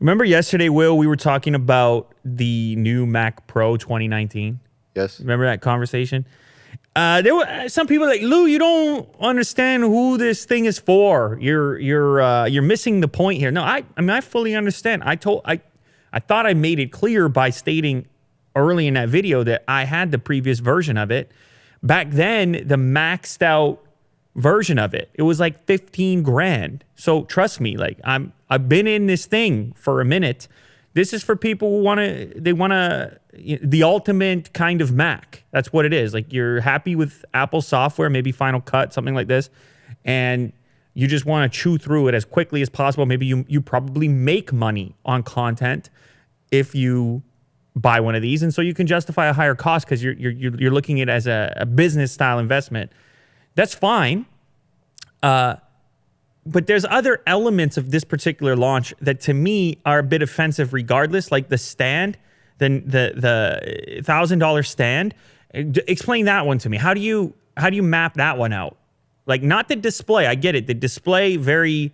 Remember yesterday, Will, we were talking about the new Mac Pro 2019? Yes. Remember that conversation? There were some people like, Lou, you don't understand who this thing is for. You're missing the point here. No, I mean I fully understand. I thought I made it clear by stating early in that video that I had the previous version of it. Back then, the maxed out version of it, it was like 15 grand. So trust me, like I've been in this thing for a minute. This is for people who want the ultimate kind of Mac. That's what it is. Like you're happy with Apple software, maybe Final Cut, something like this, and you just want to chew through it as quickly as possible. Maybe you probably make money on content if you buy one of these, and so you can justify a higher cost because you're looking at it as a business style investment. That's fine. But there's other elements of this particular launch that to me are a bit offensive regardless, like the stand, the $1,000 stand. Explain that one to me. How do you map that one out? Like not the display. I get it. The display, very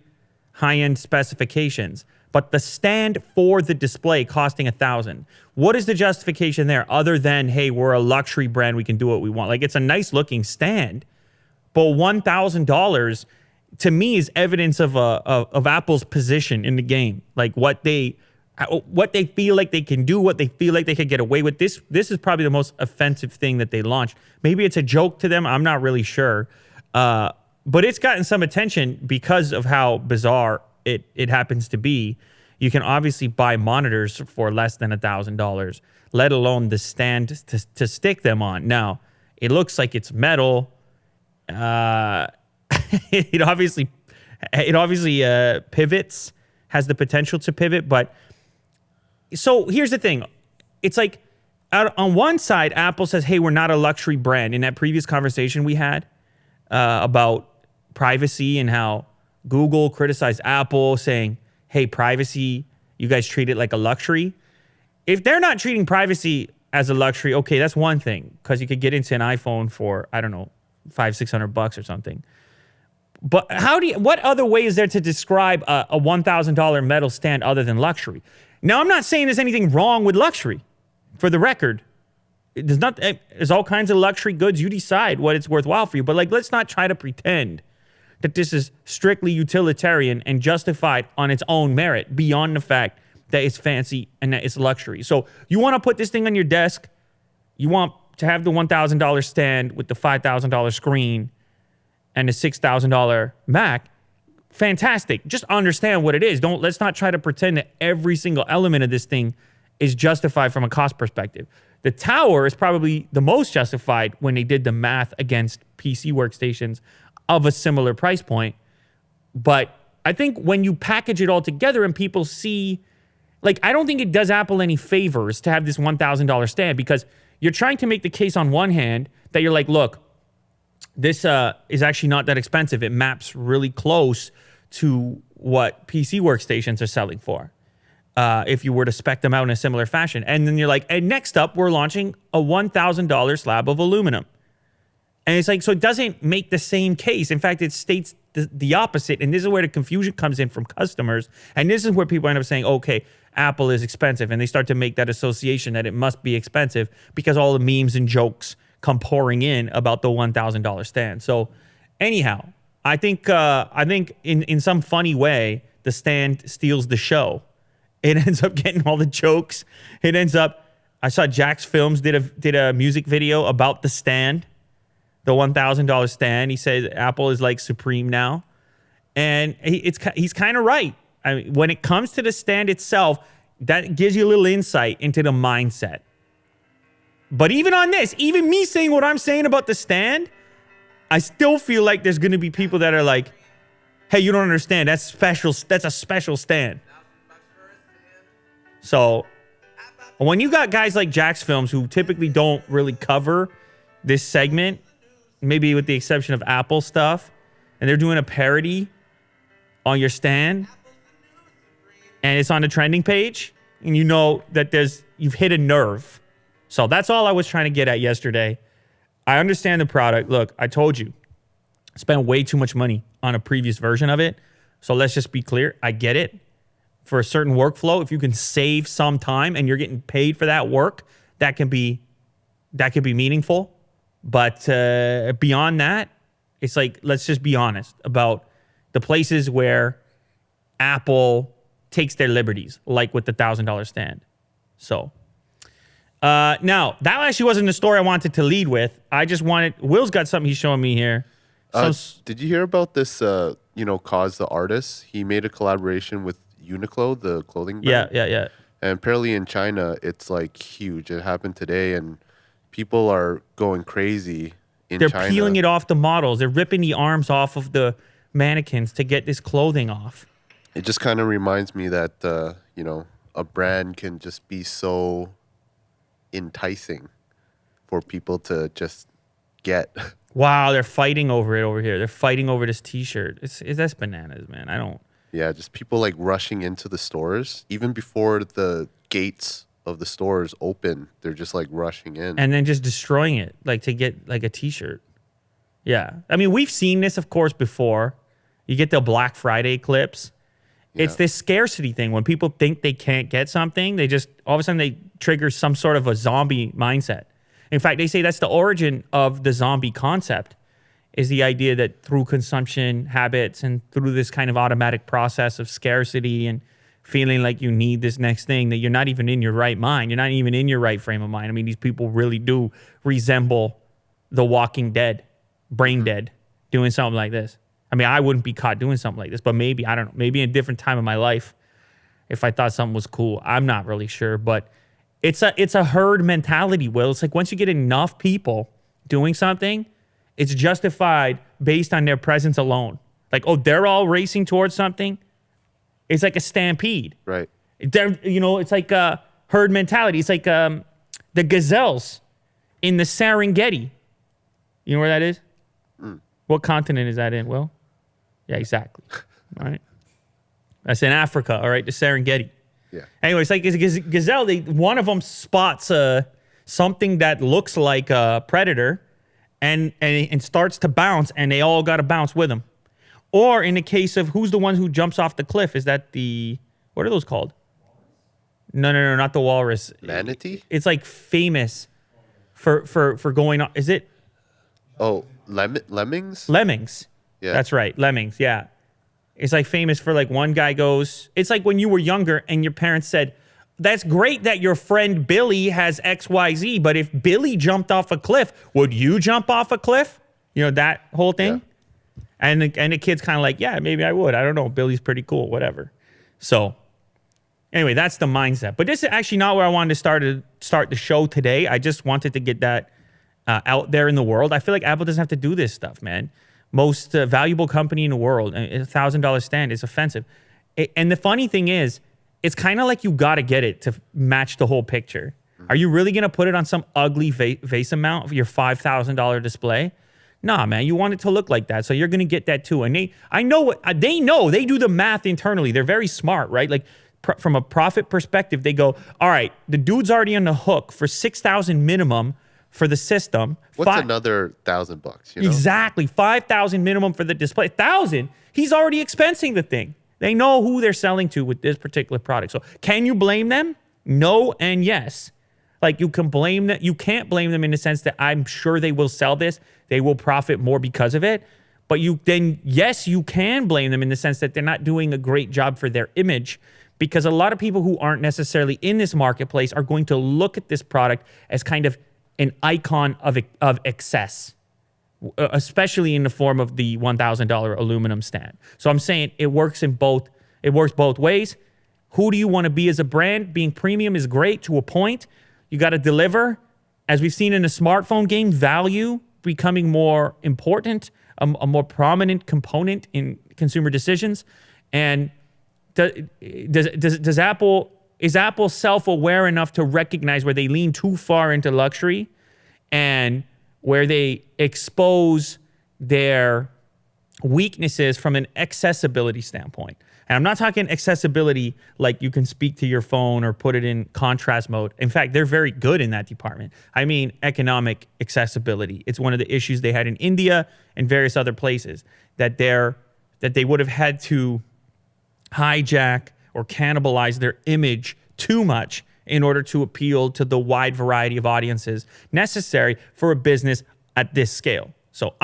high-end specifications, but the stand for the display costing $1,000. What is the justification there other than, hey, we're a luxury brand. We can do what we want. Like it's a nice looking stand, but $1,000 to me is evidence of Apple's position in the game, like what they feel like they can do, what they feel like they could get away with. This is probably the most offensive thing that they launched. Maybe it's a joke to them. I'm not really sure, but it's gotten some attention because of how bizarre it happens to be. You can obviously buy monitors for less than $1,000, let alone the stand to stick them on. Now it looks like it's metal. It obviously pivots, has the potential to pivot. But so here's the thing. It's like on one side, Apple says, hey, we're not a luxury brand. In that previous conversation we had about privacy and how Google criticized Apple saying, hey, privacy, you guys treat it like a luxury. If they're not treating privacy as a luxury, okay, that's one thing, because you could get into an iPhone for, I don't know, $500-$600 or something. But what other way is there to describe a $1,000 metal stand other than luxury? Now, I'm not saying there's anything wrong with luxury. For the record, there's all kinds of luxury goods. You decide what it's worthwhile for you. But like, let's not try to pretend that this is strictly utilitarian and justified on its own merit beyond the fact that it's fancy and that it's luxury. So you want to put this thing on your desk. You want to have the $1,000 stand with the $5,000 screen and a $6,000 Mac, fantastic. Just understand what it is. Let's not try to pretend that every single element of this thing is justified from a cost perspective. The tower is probably the most justified when they did the math against PC workstations of a similar price point. But I think when you package it all together and people see, like, I don't think it does Apple any favors to have this $1,000 stand, because you're trying to make the case on one hand that you're like, look, this is actually not that expensive. It maps really close to what PC workstations are selling for if you were to spec them out in a similar fashion. And then you're like, and next up, we're launching a $1,000 slab of aluminum. And it's like, so it doesn't make the same case. In fact, it states the opposite. And this is where the confusion comes in from customers. And this is where people end up saying, okay, Apple is expensive. And they start to make that association that it must be expensive because all the memes and jokes come pouring in about the $1,000 stand. So anyhow, I think in some funny way, the stand steals the show. It ends up getting all the jokes. It ends up, I saw Jax Films did a music video about the stand, the $1,000 stand. He says Apple is like supreme now. And he's kind of right. I mean, when it comes to the stand itself, that gives you a little insight into the mindset. But even on this, even me saying what I'm saying about the stand, I still feel like there's going to be people that are like, hey, you don't understand. That's special. That's a special stand. So when you got guys like Jax Films who typically don't really cover this segment, maybe with the exception of Apple stuff, and they're doing a parody on your stand, and it's on the trending page, and you know that you've hit a nerve. So that's all I was trying to get at yesterday. I understand the product. Look, I told you, I spent way too much money on a previous version of it. So let's just be clear. I get it. for a certain workflow, if you can save some time and you're getting paid for that work, that can be meaningful. But beyond that, it's like, let's just be honest about the places where Apple takes their liberties, like with the $1,000 stand. So now, that actually wasn't the story I wanted to lead with. I just wanted, Will's got something he's showing me here. So, did you hear about this, Cause the Artist? He made a collaboration with Uniqlo, the clothing brand. Yeah. And apparently in China, it's like huge. It happened today, and people are going crazy in They're China. peeling it off the models. They're ripping the arms off of the mannequins to get this clothing off. It just kind of reminds me that, a brand can just be so enticing for people to just get. Wow, they're fighting over it over here. They're fighting over this T-shirt. That's bananas, man. I don't. Yeah, just people like rushing into the stores. Even before the gates of the stores open, they're just like rushing in. And then just destroying it, like to get like a T-shirt. Yeah. I mean, we've seen this, of course, before. You get the Black Friday clips. Yeah. It's this scarcity thing. When people think they can't get something, they just, all of a sudden they trigger some sort of a zombie mindset. In fact, they say that's the origin of the zombie concept, is the idea that through consumption habits and through this kind of automatic process of scarcity and feeling like you need this next thing, that you're not even in your right mind. You're not even in your right frame of mind. I mean, these people really do resemble the Walking Dead, brain dead, doing something like this. I mean, I wouldn't be caught doing something like this, but maybe, I don't know, maybe in a different time of my life, if I thought something was cool. I'm not really sure, but it's a herd mentality, Will. It's like once you get enough people doing something, it's justified based on their presence alone. Like, oh, they're all racing towards something. It's like a stampede. Right. It's like a herd mentality. It's like the gazelles in the Serengeti. You know where that is? What continent is that in, Will? Yeah, exactly. All right. That's in Africa, all right, the Serengeti. Yeah. Anyway, it's like a gazelle. One of them spots something that looks like a predator and starts to bounce, and they all got to bounce with him. Or in the case of who's the one who jumps off the cliff, is that what are those called? No, not the walrus. Manatee? It's like famous for going on. Is it? Oh, lemmings? Lemmings. Yeah. That's right. Lemmings. Yeah. It's like famous for like one guy goes, it's like when you were younger and your parents said, that's great that your friend Billy has XYZ, but if Billy jumped off a cliff, would you jump off a cliff? You know, that whole thing. Yeah. And the kid's kind of like, yeah, maybe I would. I don't know. Billy's pretty cool, whatever. So anyway, that's the mindset. But this is actually not where I wanted to start the show today. I just wanted to get that out there in the world. I feel like Apple doesn't have to do this stuff, man. Most valuable company in the world, $1,000 stand is offensive. And the funny thing is, it's kind of like you got to get it to match the whole picture. Are you really going to put it on some ugly vase amount of your $5,000 display? Nah, man, you want it to look like that. So you're going to get that too. And they do the math internally. They're very smart, right? Like from a profit perspective, they go, all right, the dude's already on the hook for $6,000 minimum for the system. What's another $1,000? You know? Exactly. $5,000 minimum for the display. $1,000. He's already expensing the thing. They know who they're selling to with this particular product. So can you blame them? No and yes. Like you can blame them. You can't blame them in the sense that I'm sure they will sell this. They will profit more because of it. But yes, you can blame them in the sense that they're not doing a great job for their image, because a lot of people who aren't necessarily in this marketplace are going to look at this product as kind of an icon of excess, especially in the form of the $1,000 aluminum stand. So I'm saying it works both ways. Who do you want to be as a brand? Being premium is great to a point. You got to deliver. As we've seen in the smartphone game, value becoming more important, a more prominent component in consumer decisions. And is Apple self-aware enough to recognize where they lean too far into luxury and where they expose their weaknesses from an accessibility standpoint? And I'm not talking accessibility like you can speak to your phone or put it in contrast mode. In fact, they're very good in that department. I mean economic accessibility. It's one of the issues they had in India and various other places, that they would have had to hijack or cannibalize their image too much in order to appeal to the wide variety of audiences necessary for a business at this scale. So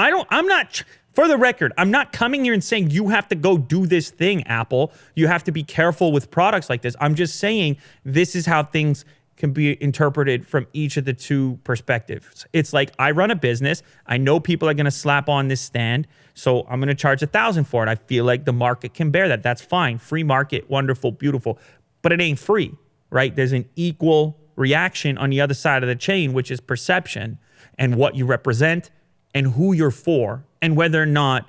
for the record, I'm not coming here and saying you have to go do this thing, Apple. You have to be careful with products like this. I'm just saying this is how things can be interpreted from each of the two perspectives. It's like, I run a business. I know people are going to slap on this stand, so I'm going to charge $1,000 for it. I feel like the market can bear that. That's fine. Free market, wonderful, beautiful. But it ain't free, right? There's an equal reaction on the other side of the chain, which is perception and what you represent and who you're for and whether or not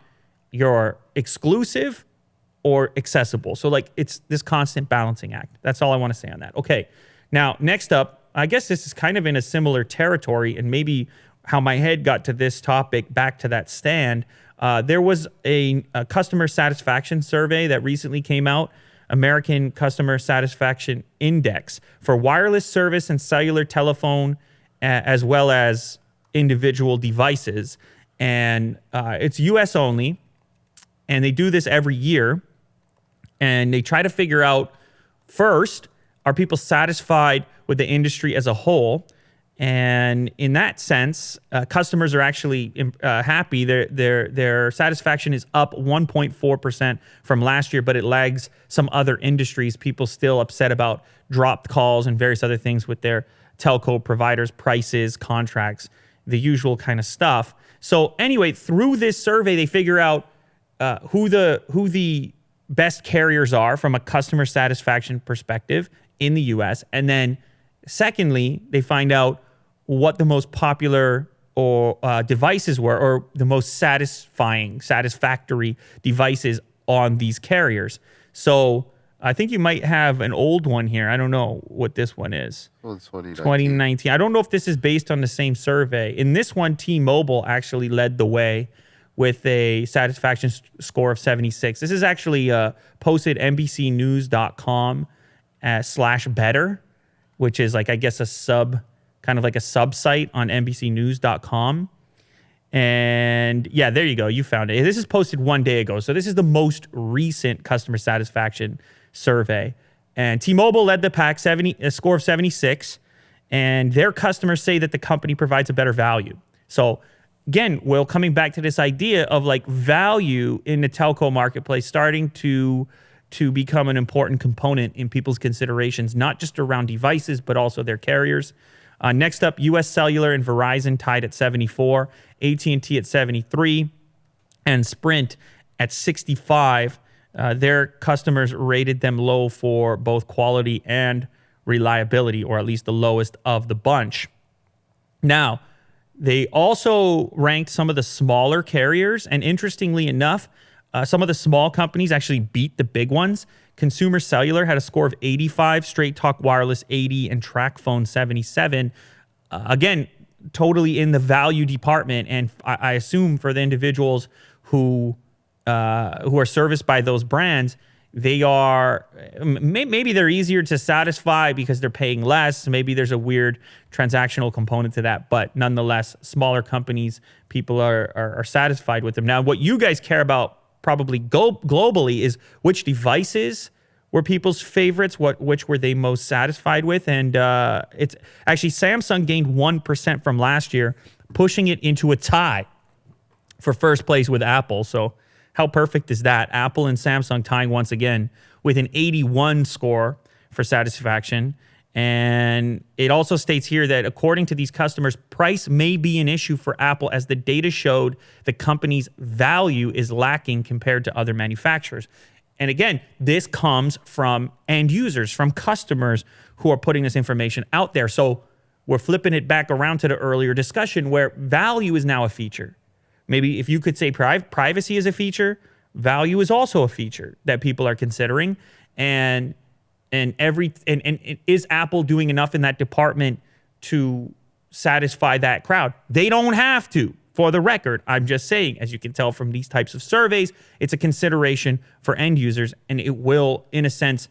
you're exclusive or accessible. So like, it's this constant balancing act. That's all I want to say on that. Okay. Now, next up, I guess this is kind of in a similar territory and maybe how my head got to this topic back to that stand. There was a customer satisfaction survey that recently came out, American Customer Satisfaction Index, for wireless service and cellular telephone, as well as individual devices. And it's US only, and they do this every year. And they try to figure out, first, are people satisfied with the industry as a whole? And in that sense, customers are actually happy. Their satisfaction is up 1.4% from last year, but it lags some other industries. People still upset about dropped calls and various other things with their telco providers, prices, contracts, the usual kind of stuff. So anyway, through this survey, they figure out who the best carriers are from a customer satisfaction perspective in the US. And then secondly, they find out what the most popular or devices were, or the most satisfactory devices on these carriers. So I think you might have an old one here. I don't know what this one is. Well, it's 2019. I don't know if this is based on the same survey. In this one, T-Mobile actually led the way with a satisfaction score of 76. This is actually posted NBCnews.com /better, which is like, I guess, kind of like a sub site on NBCnews.com. And yeah, there you go. You found it. This is posted 1 day ago. So this is the most recent customer satisfaction survey. And T-Mobile led the pack, a score of 76. And their customers say that the company provides a better value. So again, Will, coming back to this idea of like value in the telco marketplace starting to become an important component in people's considerations, not just around devices, but also their carriers. Next up, U.S. Cellular and Verizon tied at 74, at&t at 73, and Sprint at 65. Their customers rated them low for both quality and reliability, or at least the lowest of the bunch. Now, they also ranked some of the smaller carriers, and interestingly enough, some of the small companies actually beat the big ones. Consumer Cellular had a score of 85, Straight Talk Wireless 80, and TracFone 77. Again, totally in the value department, and I assume for the individuals who are serviced by those brands, they are maybe they're easier to satisfy because they're paying less. Maybe there's a weird transactional component to that, but nonetheless, smaller companies, people are satisfied with them. Now, what you guys care about probably globally is which devices were people's favorites, which were they most satisfied with, and it's actually Samsung gained 1% from last year, pushing it into a tie for first place with Apple. So how perfect is that? Apple and Samsung tying once again with an 81 score for satisfaction. And it also states here that according to these customers, price may be an issue for Apple as the data showed the company's value is lacking compared to other manufacturers. And again, this comes from end users, from customers who are putting this information out there. So we're flipping it back around to the earlier discussion where value is now a feature. Maybe if you could say privacy is a feature, value is also a feature that people are considering. And is Apple doing enough in that department to satisfy that crowd? They don't have to. For the record, I'm just saying, as you can tell from these types of surveys, it's a consideration for end users, and it will, in a sense,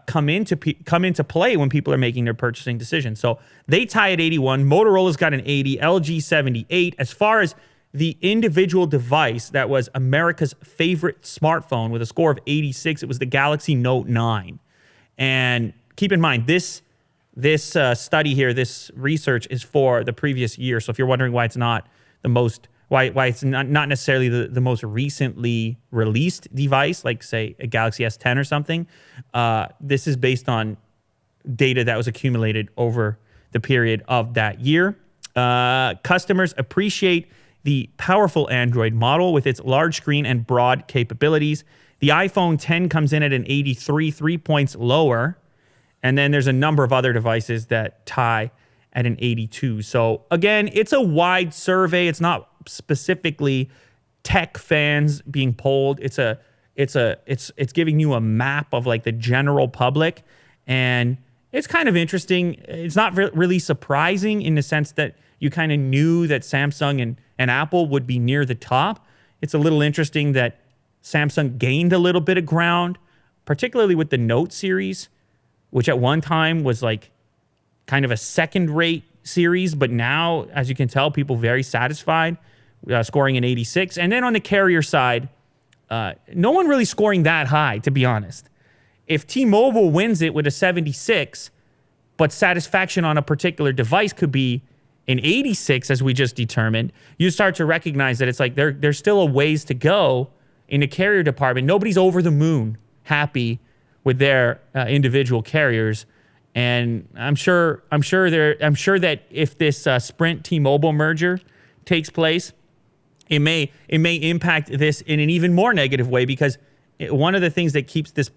come into play when people are making their purchasing decisions. So they tie at 81. Motorola's got an 80, LG 78. As far as the individual device that was America's favorite smartphone with a score of 86. It was the Galaxy Note 9. And keep in mind, this study here, this research is for the previous year. So if you're wondering why it's not the most, why it's not necessarily the most recently released device, like say a Galaxy S10 or something, this is based on data that was accumulated over the period of that year. Customers appreciate the powerful Android model with its large screen and broad capabilities. The iPhone 10 comes in at an 83, 3 points lower. And then there's a number of other devices that tie at an 82. So again, it's a wide survey. It's not specifically tech fans being polled. It's giving you a map of like the general public, and it's kind of interesting. It's not really surprising in the sense that you kind of knew that Samsung and Apple would be near the top. It's a little interesting that Samsung gained a little bit of ground, particularly with the Note series, which at one time was like kind of a second-rate series, but now, as you can tell, people very satisfied, scoring an 86. And then on the carrier side, no one really scoring that high, to be honest. If T-Mobile wins it with a 76, but satisfaction on a particular device could be an 86, as we just determined, you start to recognize that it's like there's still a ways to go in the carrier department. Nobody's over the moon happy with their individual carriers, and I'm sure that if this Sprint T-Mobile merger takes place, it may impact this in an even more negative way, because one of the things that keeps this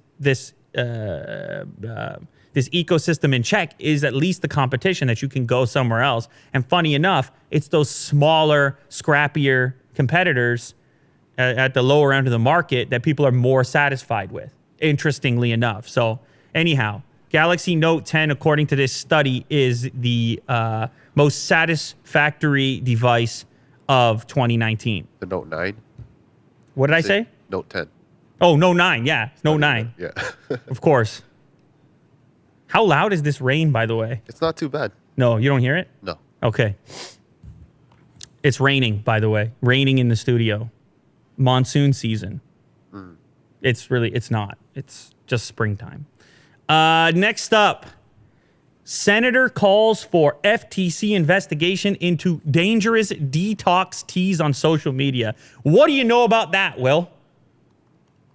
ecosystem in check is at least the competition, that you can go somewhere else. And funny enough, it's those smaller, scrappier competitors at the lower end of the market that people are more satisfied with, interestingly enough. So anyhow, Galaxy Note 10, according to this study, is the most satisfactory device of 2019. The Note 9? What did I say? Note 10. Oh, Note 9. Yeah, it's Note 9. Yeah. Of course. How loud is this rain, by the way? It's not too bad. No, you don't hear it? No. Okay. It's raining, by the way. Raining in the studio. Monsoon season. It's not. It's just springtime. Next up, Senator calls for FTC investigation into dangerous detox teas on social media. What do you know about that, Will?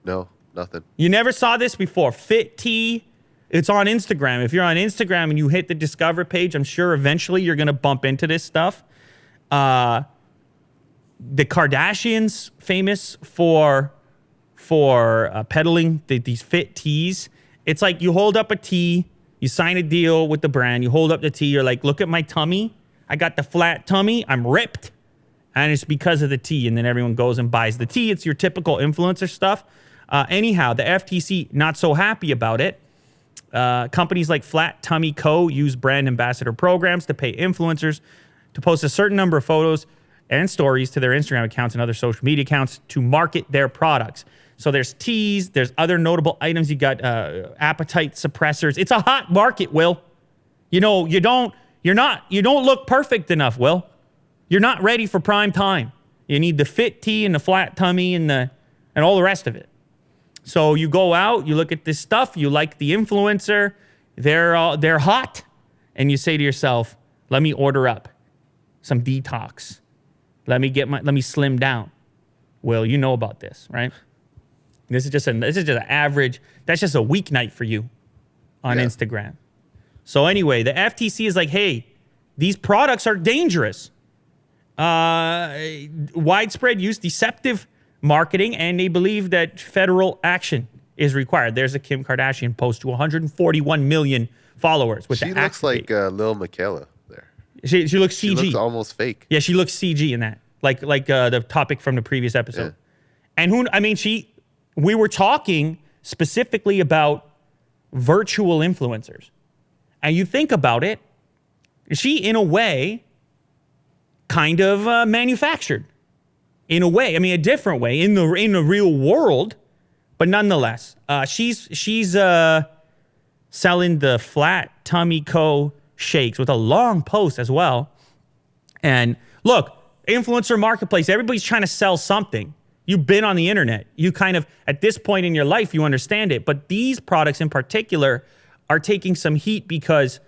No, nothing. You never saw this before. Fit Tea. It's on Instagram. If you're on Instagram and you hit the Discover page, I'm sure eventually you're going to bump into this stuff. The Kardashians, famous for peddling these fit teas. It's like you hold up a tea, you sign a deal with the brand, you hold up the tea, you're like, look at my tummy. I got the flat tummy. I'm ripped. And it's because of the tea. And then everyone goes and buys the tea. It's your typical influencer stuff. Anyhow, the FTC not so happy about it. Companies like Flat Tummy Co. use brand ambassador programs to pay influencers to post a certain number of photos and stories to their Instagram accounts and other social media accounts to market their products. So there's teas, there's other notable items. You got appetite suppressors. It's a hot market, Will. You know, you don't look perfect enough, Will. You're not ready for prime time. You need the fit tea and the flat tummy and all the rest of it. So you go out, you look at this stuff, you like the influencer, they're hot, and you say to yourself, let me order up some detox. Let me slim down. Well, you know about this, right? This is just an average, that's just a weeknight for you on Instagram. So anyway, the FTC is like, hey, these products are dangerous. Widespread use, deceptive marketing, and they believe that federal action is required. There's a Kim Kardashian post to 141 million followers. She looks like Lil Michaela there. She looks CG. She looks almost fake. Yeah, she looks CG in that, like the topic from the previous episode. Yeah. And we were talking specifically about virtual influencers. And you think about it, she, in a way, kind of manufactured. In a way, a different way, in the real world, but nonetheless, she's selling the Flat Tummy Co. shakes with a long post as well. And look, influencer marketplace. Everybody's trying to sell something. You've been on the internet. You kind of, at this point in your life, you understand it. But these products in particular are taking some heat because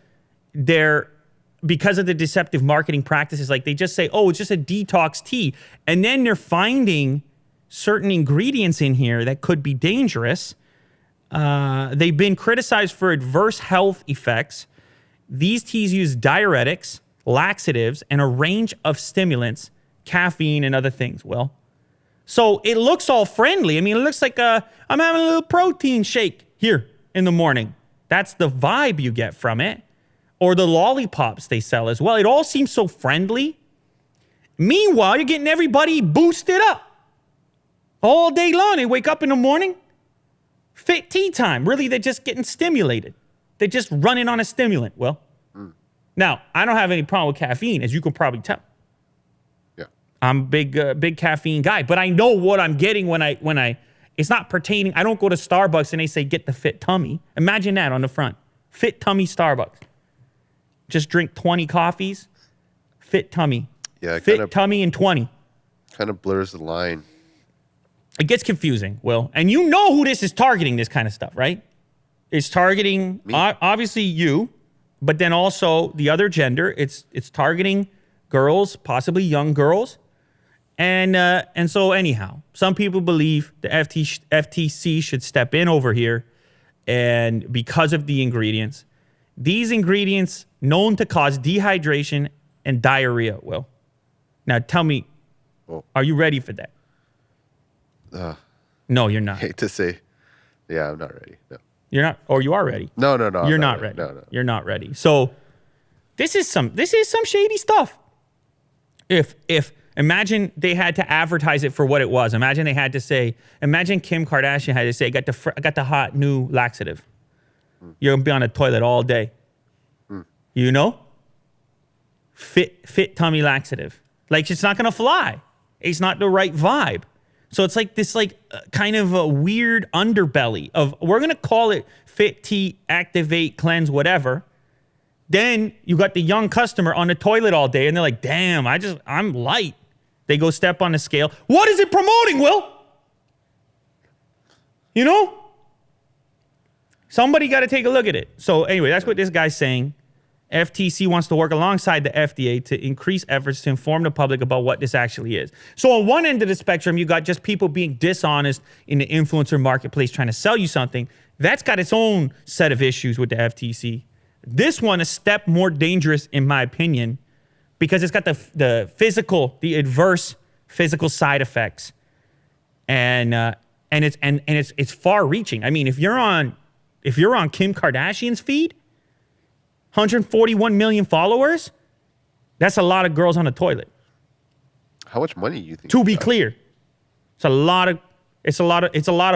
of the deceptive marketing practices. Like they just say, oh, it's just a detox tea. And then they're finding certain ingredients in here that could be dangerous. They've been criticized for adverse health effects. These teas use diuretics, laxatives, and a range of stimulants, caffeine, and other things. Well, so it looks all friendly. I mean, it looks like I'm having a little protein shake here in the morning. That's the vibe you get from it. Or the lollipops they sell as well. It all seems so friendly. Meanwhile, you're getting everybody boosted up all day long. They wake up in the morning, fit tea time. Really, they're just getting stimulated. They're just running on a stimulant. Well, now, I don't have any problem with caffeine, as you can probably tell. Yeah. I'm a big caffeine guy, but I know what I'm getting when I it's not pertaining. I don't go to Starbucks and they say, get the fit tummy. Imagine that on the front. Fit tummy Starbucks. Just drink 20 coffees. Fit tummy. Yeah. Fit tummy and 20. Kind of blurs the line. It gets confusing, Will. And you know who this is targeting, this kind of stuff, right? It's targeting, obviously, you, but then also the other gender. It's targeting girls, possibly young girls. And so anyhow, some people believe the FTC should step in over here, and because of the ingredients. These ingredients known to cause dehydration and diarrhea, Will. Now tell me, are you ready for that? No, you're not. Hate to say. Yeah, I'm not ready. No. You're not, or you are ready. No. You're not ready. No. You're not ready. So this is some shady stuff. If imagine they had to advertise it for what it was. Imagine they had to say, imagine Kim Kardashian had to say, I got the hot new laxative. You're gonna be on the toilet all day. You know? Fit tummy laxative. Like, it's not gonna fly. It's not the right vibe. So it's like this kind of a weird underbelly of, we're gonna call it fit tea, activate, cleanse, whatever. Then you got the young customer on the toilet all day and they're like, damn, I'm light. They go step on the scale. What is it promoting, Will? You know? Somebody got to take a look at it. So anyway, that's what this guy's saying. FTC wants to work alongside the FDA to increase efforts to inform the public about what this actually is. So on one end of the spectrum, you got just people being dishonest in the influencer marketplace trying to sell you something. That's got its own set of issues with the FTC. This one, a step more dangerous, in my opinion, because it's got the adverse physical side effects, and it's far-reaching. I mean, if you're on Kim Kardashian's feed, 141 million followers, that's a lot of girls on the toilet. How much money do you think? To be clear, it's a lot of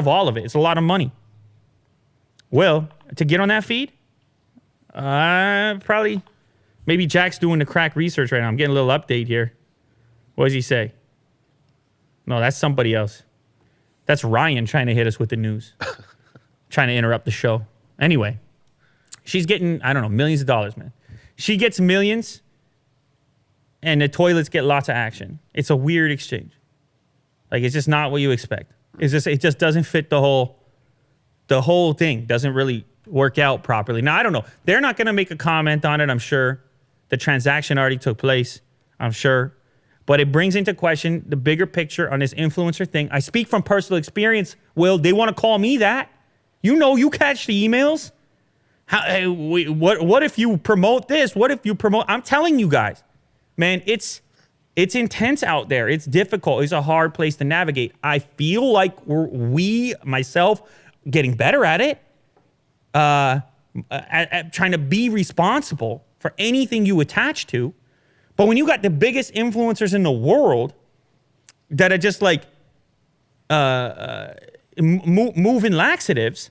all of it. It's a lot of money. Well, to get on that feed, probably, maybe Jack's doing the crack research right now. I'm getting a little update here. What does he say? No, that's somebody else. That's Ryan trying to hit us with the news. Trying to interrupt the show. Anyway, she's getting, I don't know, millions of dollars, man. She gets millions, and the toilets get lots of action. It's a weird exchange. Like, it's just not what you expect. It just doesn't fit the whole thing. Doesn't really work out properly. Now, I don't know. They're not going to make a comment on it, I'm sure. The transaction already took place, I'm sure. But it brings into question the bigger picture on this influencer thing. I speak from personal experience, Will. They want to call me that. You know, you catch the emails. What if you promote this? What if you promote? I'm telling you guys, man, it's intense out there. It's difficult. It's a hard place to navigate. I feel like myself, getting better at it. At trying to be responsible for anything you attach to. But when you got the biggest influencers in the world that are just like moving laxatives,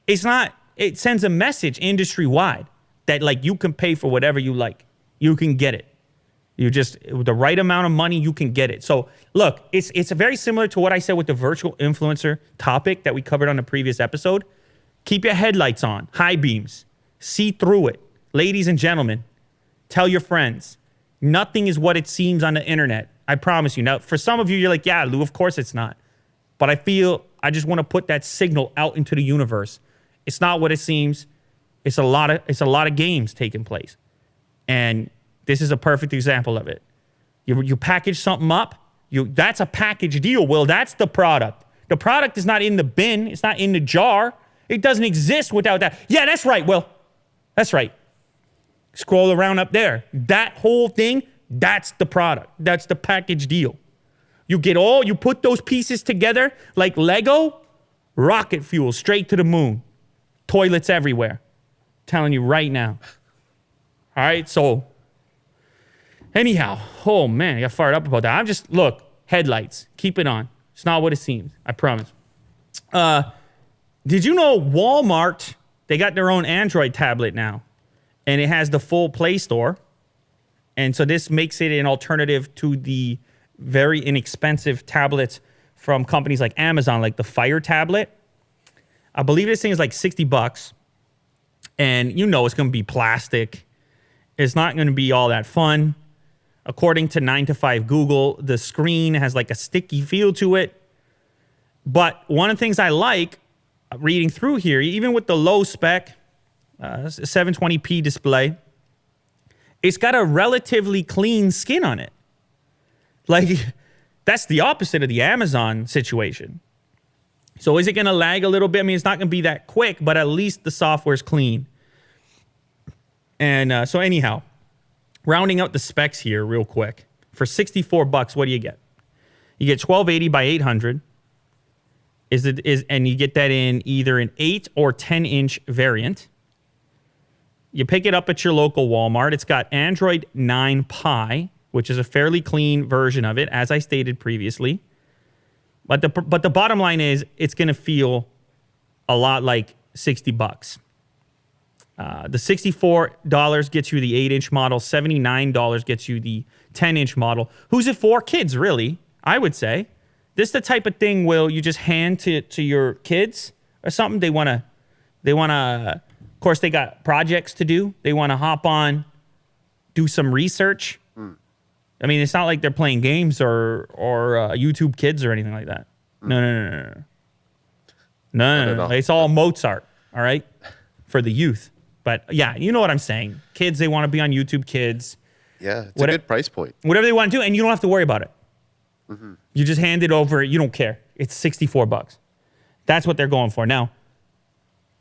it sends a message industry-wide that, like, you can pay for whatever you like. You can get it. You just, with the right amount of money, you can get it. So look, it's very similar to what I said with the virtual influencer topic that we covered on the previous episode. Keep your headlights on, high beams, see through it. Ladies and gentlemen, tell your friends, Nothing is what it seems on the internet. I promise you. Now, for some of you, you're like, yeah, Lou, of course it's not. But I just want to put that signal out into the universe. It's not what it seems. It's a lot of games taking place. And this is a perfect example of it. You package something up. That's a package deal, Will. That's the product. The product is not in the bin. It's not in the jar. It doesn't exist without that. Yeah, that's right, Will. That's right. Scroll around up there. That whole thing, that's the product. That's the package deal. You put those pieces together like Lego, rocket fuel straight to the moon. Toilets everywhere. Telling you right now. All right, so anyhow, oh man, I got fired up about that. Look, headlights, keep it on. It's not what it seems, I promise. Did you know Walmart, they got their own Android tablet now, and it has the full Play Store. And so this makes it an alternative to the very inexpensive tablets from companies like Amazon, like the Fire tablet. I believe this thing is like $60. And it's going to be plastic. It's not going to be all that fun. According to 9 to 5 Google, the screen has like a sticky feel to it. But one of the things I like reading through here, even with the low spec 720p display, it's got a relatively clean skin on it. Like, that's the opposite of the Amazon situation. So is it going to lag a little bit? I mean, it's not going to be that quick, but at least the software's clean. And so anyhow, rounding out the specs here real quick. For $64, what do you get? You get 1280 by 800. And you get that in either an 8 or 10-inch variant. You pick it up at your local Walmart. It's got Android 9 Pie, which is a fairly clean version of it, as I stated previously. But the bottom line is, it's going to feel a lot like $60. The $64 gets you the 8-inch model. $79 gets you the 10-inch model. Who's it for? Kids, really, I would say. This is the type of thing, Will, you just hand to your kids or something. They want to, of course, they got projects to do. They want to hop on, do some research. I mean, it's not like they're playing games or YouTube Kids or anything like that. No. It's all Mozart, all right, for the youth. But yeah, you know what I'm saying. Kids, they want to be on YouTube Kids. Yeah, it's a good price point. Whatever they want to do, and you don't have to worry about it. Mm-hmm. You just hand it over. You don't care. It's $64. That's what they're going for. Now,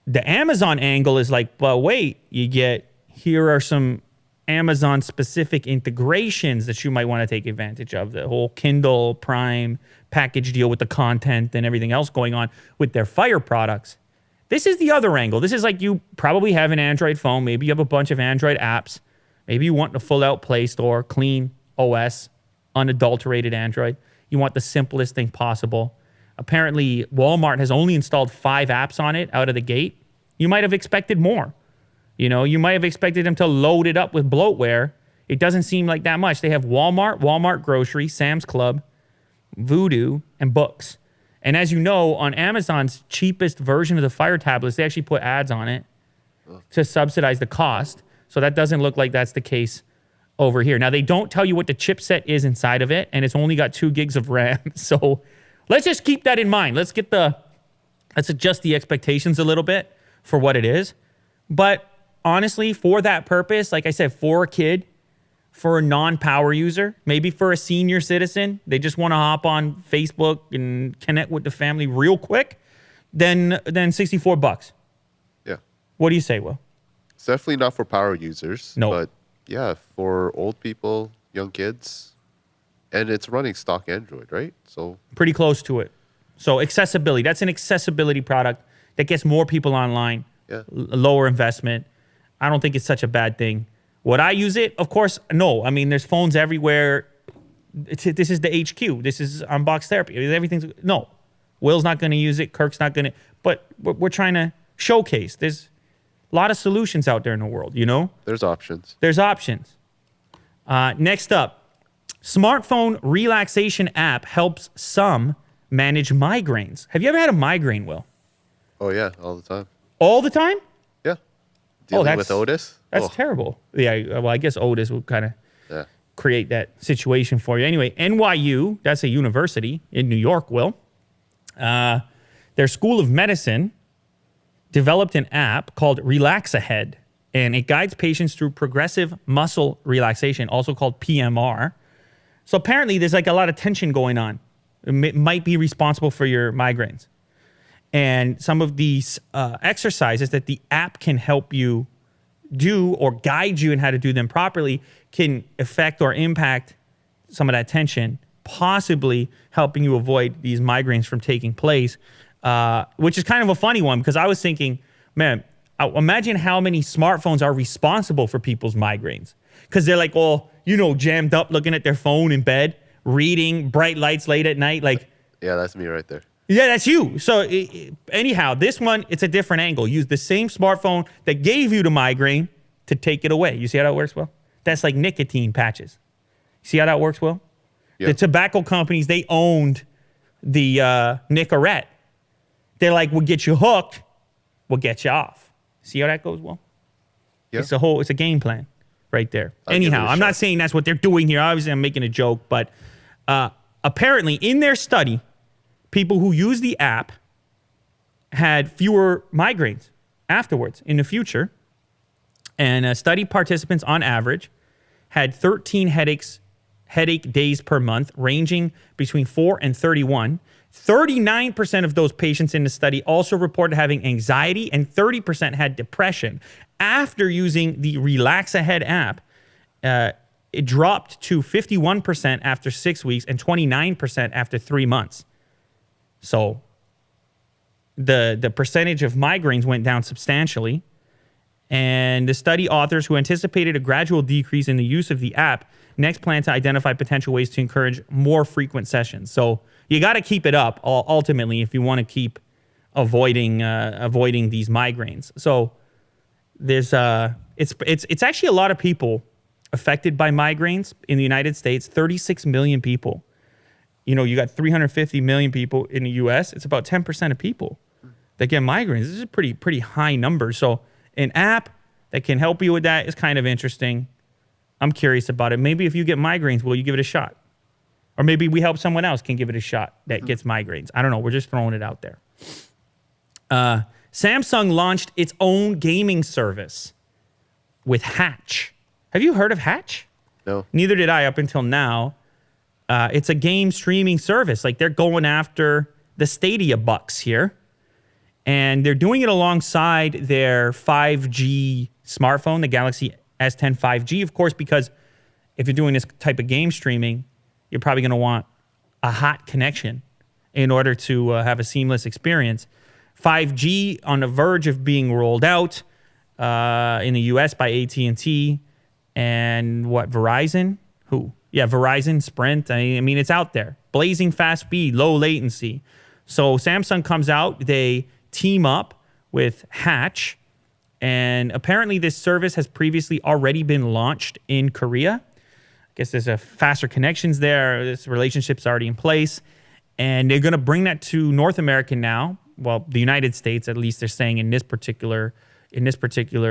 the Amazon angle is like, but wait, here are some Amazon-specific integrations that you might want to take advantage of. The whole Kindle Prime package deal with the content and everything else going on with their Fire products. This is the other angle. This is like, you probably have an Android phone. Maybe you have a bunch of Android apps. Maybe you want a full-out Play Store, clean OS, unadulterated Android. You want the simplest thing possible. Apparently, Walmart has only installed 5 apps on it out of the gate. You might have expected more. You might have expected them to load it up with bloatware. It doesn't seem like that much. They have Walmart Grocery, Sam's Club, Voodoo, and Books. And as you know, on Amazon's cheapest version of the Fire tablets, they actually put ads on it to subsidize the cost. So that doesn't look like that's the case over here. Now, they don't tell you what the chipset is inside of it, and it's only got 2 gigs of RAM. So let's just keep that in mind. Let's adjust the expectations a little bit for what it is. But honestly, for that purpose, like I said, for a kid, for a non-power user, maybe for a senior citizen, they just want to hop on Facebook and connect with the family real quick, then $64. Yeah. What do you say, Will? It's definitely not for power users. No. But yeah, for old people, young kids, and it's running stock Android, right? So pretty close to it. So accessibility, that's an accessibility product that gets more people online. Yeah. Lower investment. I don't think it's such a bad thing. Would I use it? Of course, no. I mean, there's phones everywhere. This is the HQ. This is Unbox Therapy. Everything's... No. Will's not going to use it. Kirk's not going to... But we're trying to showcase. There's a lot of solutions out there in the world, There's options. There's options. Next up, smartphone relaxation app helps some manage migraines. Have you ever had a migraine, Will? Oh, yeah, all the time. All the time? Yeah. Dealing with Otis? That's terrible. Yeah, well, I guess Otis would kind of create that situation for you. Anyway, NYU, that's a university in New York, their School of Medicine developed an app called Relaxahead, and it guides patients through progressive muscle relaxation, also called PMR. So apparently there's like a lot of tension going on. It might be responsible for your migraines. And some of these exercises that the app can help you do or guide you in how to do them properly can affect or impact some of that tension, possibly helping you avoid these migraines from taking place, which is kind of a funny one because I was thinking, man, imagine how many smartphones are responsible for people's migraines because they're like all, jammed up looking at their phone in bed, reading bright lights late at night. Like, yeah, that's me right there. Yeah, that's you. So anyhow, this one, it's a different angle. Use the same smartphone that gave you the migraine to take it away. You see how that works, Will? That's like nicotine patches. See how that works, Will? Yep. The tobacco companies, they owned the Nicorette. They're like, we'll get you hooked, we'll get you off. See how that goes, Will? Yep. It's a game plan right there. Anyhow, I'm not saying that's what they're doing here. Obviously, I'm making a joke, but apparently in their study, people who use the app had fewer migraines afterwards in the future. And study participants on average had 13 headache days per month, ranging between 4 and 31. 39% of those patients in the study also reported having anxiety, and 30% had depression. After using the Relaxahead app, it dropped to 51% after 6 weeks and 29% after 3 months. So the percentage of migraines went down substantially. And the study authors, who anticipated a gradual decrease in the use of the app, next plan to identify potential ways to encourage more frequent sessions. So you got to keep it up ultimately if you want to keep avoiding these migraines. So there's it's actually a lot of people affected by migraines in the United States. 36 million people. You got 350 million people in the U.S. It's about 10% of people that get migraines. This is a pretty high number. So an app that can help you with that is kind of interesting. I'm curious about it. Maybe if you get migraines, will you give it a shot? Or maybe we help someone else can give it a shot that gets migraines. I don't know. We're just throwing it out there. Samsung launched its own gaming service with Hatch. Have you heard of Hatch? No. Neither did I up until now. It's a game streaming service. Like, they're going after the Stadia bucks here. And they're doing it alongside their 5G smartphone, the Galaxy S10 5G, of course, because if you're doing this type of game streaming, you're probably going to want a hot connection in order to have a seamless experience. 5G on the verge of being rolled out in the U.S. by at&t and Verizon? Who? Yeah, Verizon, Sprint. I mean, it's out there. Blazing fast speed, low latency. So Samsung comes out. They team up with Hatch. And apparently this service has previously already been launched in Korea. I guess there's a faster connections there. This relationship's already in place. And they're going to bring that to North America now. Well, the United States, at least they're saying in this particular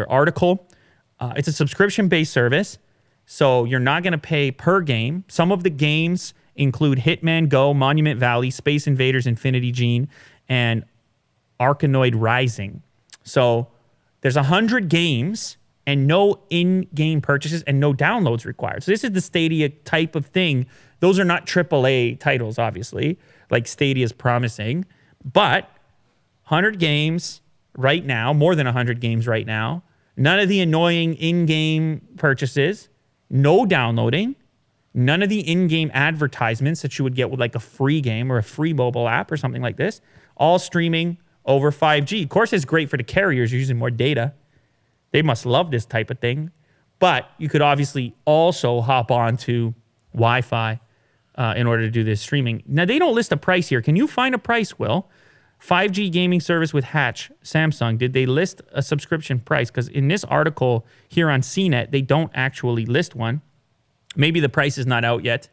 article. It's a subscription-based service. So you're not going to pay per game. Some of the games include Hitman Go, Monument Valley, Space Invaders, Infinity Gene, and Arkanoid Rising. So there's 100 games and no in-game purchases and no downloads required. So this is the Stadia type of thing. Those are not AAA titles, obviously, like Stadia's promising. But 100 games right now, more than 100 games right now. None of the annoying in-game purchases. No downloading. None of the in-game advertisements that you would get with like a free game or a free mobile app or something like this. All streaming over 5G. Of course, it's great for the carriers using more data. They must love this type of thing. But you could obviously also hop on to Wi-Fi in order to do this streaming. Now, they don't list a price here. Can you find a price, Will? 5G gaming service with Hatch, Samsung. Did they list a subscription price? Because in this article here on CNET, they don't actually list one. Maybe the price is not out yet.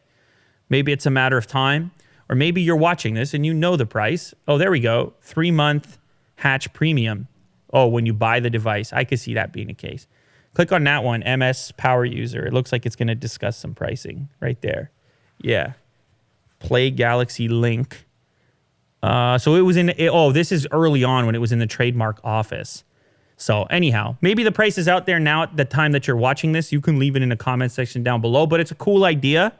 Maybe it's a matter of time. Or maybe you're watching this and you know the price. Oh, there we go. 3-month Hatch Premium. Oh, when you buy the device. I could see that being the case. Click on that one, MS Power User. It looks like it's going to discuss some pricing right there. Yeah. Play Galaxy Link. So it was this is early on when it was in the trademark office. So anyhow, maybe the price is out there now at the time that you're watching this. You can leave it in the comment section down below, but it's a cool idea.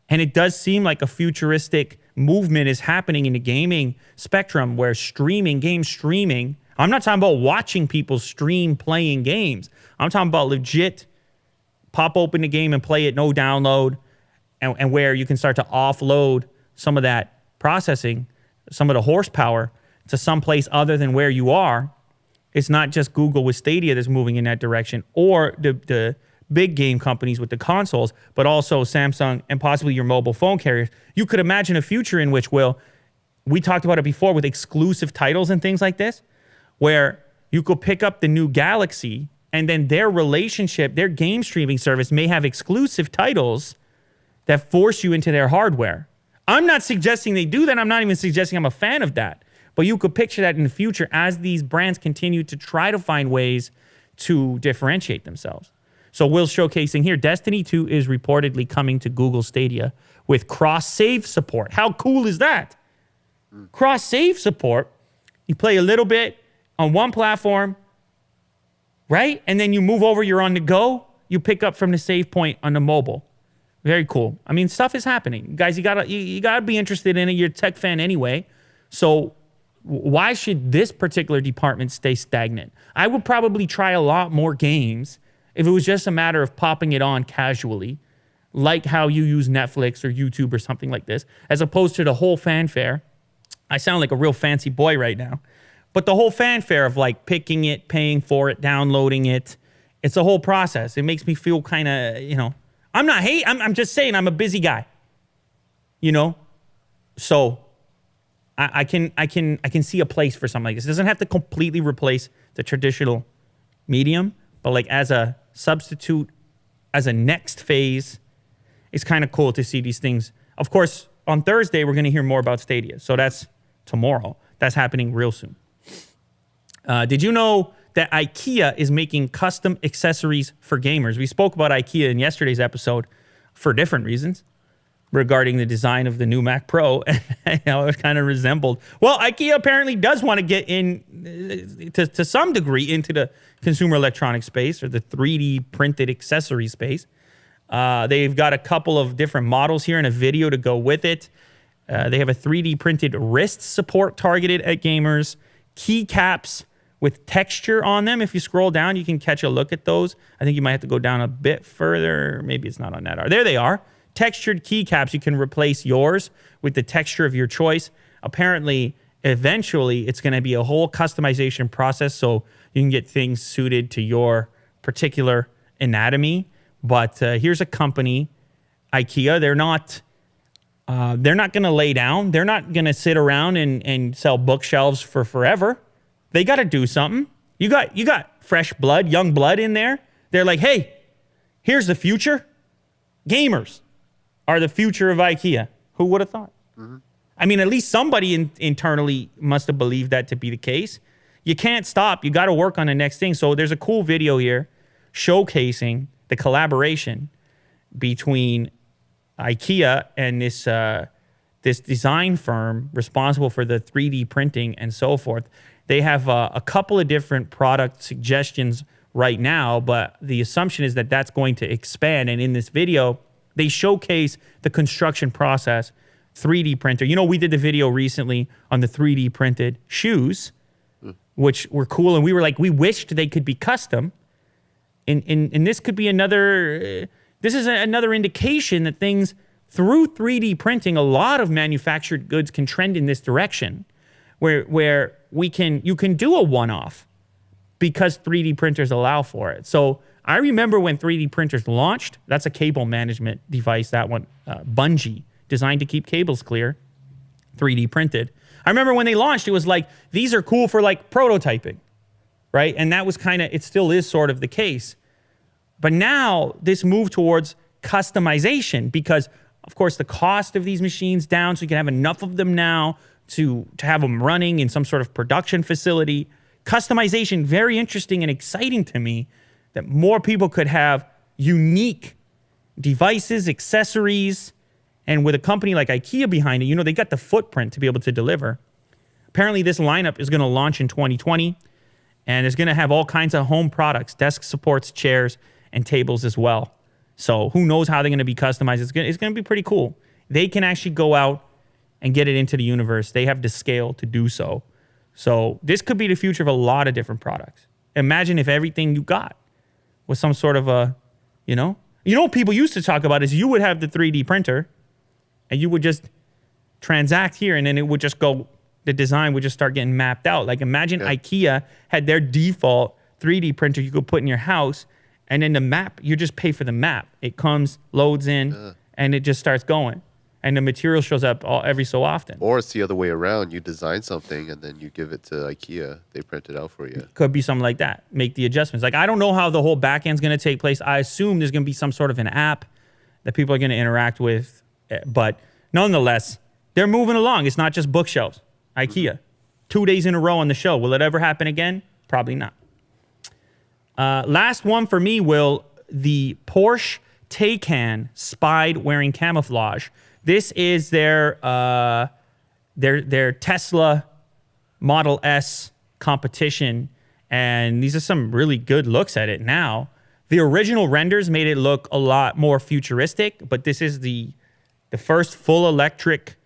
And it does seem like a futuristic movement is happening in the gaming spectrum where game streaming, I'm not talking about watching people stream playing games. I'm talking about legit pop open the game and play it, no download, and where you can start to offload some of that processing, some of the horsepower to someplace other than where you are. It's not just Google with Stadia that's moving in that direction, or the big game companies with the consoles, but also Samsung and possibly your mobile phone carriers. You could imagine a future in which, we talked about it before with exclusive titles and things like this, where you could pick up the new Galaxy and then their game streaming service may have exclusive titles that force you into their hardware. I'm not suggesting they do that. I'm not even suggesting I'm a fan of that. But you could picture that in the future as these brands continue to try to find ways to differentiate themselves. So Will's showcasing here, Destiny 2 is reportedly coming to Google Stadia with cross-save support. How cool is that? Cross-save support. You play a little bit on one platform, right? And then you move over, you're on the go. You pick up from the save point on the mobile. Very cool. I mean, stuff is happening. Guys, you gotta be interested in it. You're a tech fan anyway. So why should this particular department stay stagnant? I would probably try a lot more games if it was just a matter of popping it on casually, like how you use Netflix or YouTube or something like this, as opposed to the whole fanfare. I sound like a real fancy boy right now. But the whole fanfare of like picking it, paying for it, downloading it, it's a whole process. It makes me feel kind of, I'm just saying I'm a busy guy, So I can see a place for something like this. It doesn't have to completely replace the traditional medium, but like as a substitute, as a next phase, it's kind of cool to see these things. Of course, on Thursday, we're going to hear more about Stadia. So that's tomorrow. That's happening real soon. Did you know that Ikea is making custom accessories for gamers? We spoke about Ikea in yesterday's episode for different reasons regarding the design of the new Mac Pro and how it kind of resembled. Well, Ikea apparently does want to get in to some degree into the consumer electronics space or the 3D printed accessory space. They've got a couple of different models here and a video to go with it. They have a 3D printed wrist support targeted at gamers, keycaps with texture on them. If you scroll down, you can catch a look at those. I think you might have to go down a bit further. Maybe it's not on that. There they are. Textured keycaps. You can replace yours with the texture of your choice. Apparently, eventually, it's going to be a whole customization process so you can get things suited to your particular anatomy. But here's a company, Ikea. They're not going to lay down. They're not going to sit around and sell bookshelves for forever. They got to do something. You got fresh blood, young blood in there. They're like, hey, here's the future. Gamers are the future of Ikea. Who would have thought? Mm-hmm. I mean, at least somebody internally must have believed that to be the case. You can't stop. You got to work on the next thing. So there's a cool video here showcasing the collaboration between Ikea and this design firm responsible for the 3D printing and so forth. They have a couple of different product suggestions right now, but the assumption is that that's going to expand. And in this video, they showcase the construction process, 3D printer. We did the video recently on the 3D printed shoes, which were cool. And we were like, we wished they could be custom. And this could be another, this is another indication that things through 3D printing, a lot of manufactured goods can trend in this direction where you can do a one-off because 3D printers allow for it. So I remember when 3D printers launched, that's a cable management device, that one, Bungee, designed to keep cables clear, 3D printed. I remember when they launched, it was like, these are cool for like prototyping, right? And that was it still is sort of the case. But now this move towards customization, because of course the cost of these machines down, so you can have enough of them now to have them running in some sort of production facility. Customization, very interesting and exciting to me that more people could have unique devices, accessories, and with a company like Ikea behind it, they got the footprint to be able to deliver. Apparently, this lineup is going to launch in 2020, and it's going to have all kinds of home products, desk supports, chairs, and tables as well. So who knows how they're going to be customized. It's going to be pretty cool. They can actually go out and get it into the universe. They have the scale to do so. So this could be the future of a lot of different products. Imagine if everything you got was some sort of a, what people used to talk about is you would have the 3D printer and you would just transact here and then it would just go, the design would just start getting mapped out. Like imagine Ikea had their default 3D printer you could put in your house and then the map, you just pay for the map. It comes, loads in, and it just starts going. And the material shows up every so often. Or it's the other way around. You design something and then you give it to Ikea. They print it out for you. Could be something like that. Make the adjustments. Like I don't know how the whole back end's going to take place. I assume there's going to be some sort of an app that people are going to interact with. But nonetheless, they're moving along. It's not just bookshelves. Ikea. 2 days in a row on the show. Will it ever happen again? Probably not. Last one for me, Will. The Porsche Taycan spied wearing camouflage. This is their Tesla Model S competition, and these are some really good looks at it now. The original renders made it look a lot more futuristic, but this is the first full electric,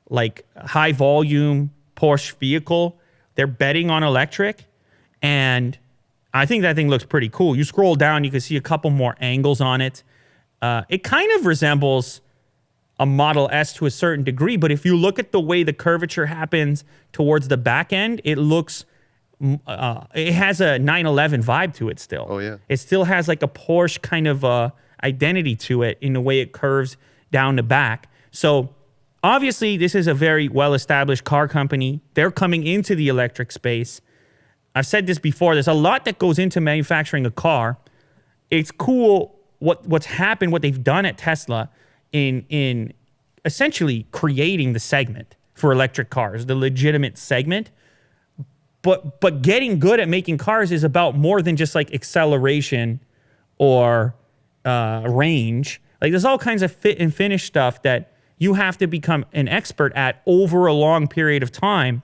like high volume Porsche vehicle. They're betting on electric, and I think that thing looks pretty cool. You scroll down, you can see a couple more angles on it. It kind of resembles a Model S to a certain degree, but if you look at the way the curvature happens towards the back end, it looks, it has a 911 vibe to it still. Oh, yeah. It still has like a Porsche kind of identity to it in the way it curves down the back. So obviously this is a very well-established car company. They're coming into the electric space. I've said this before, there's a lot that goes into manufacturing a car. It's cool what's happened, what they've done at Tesla in essentially creating the segment for electric cars, the legitimate segment. But getting good at making cars is about more than just like acceleration or range. Like there's all kinds of fit and finish stuff that you have to become an expert at over a long period of time,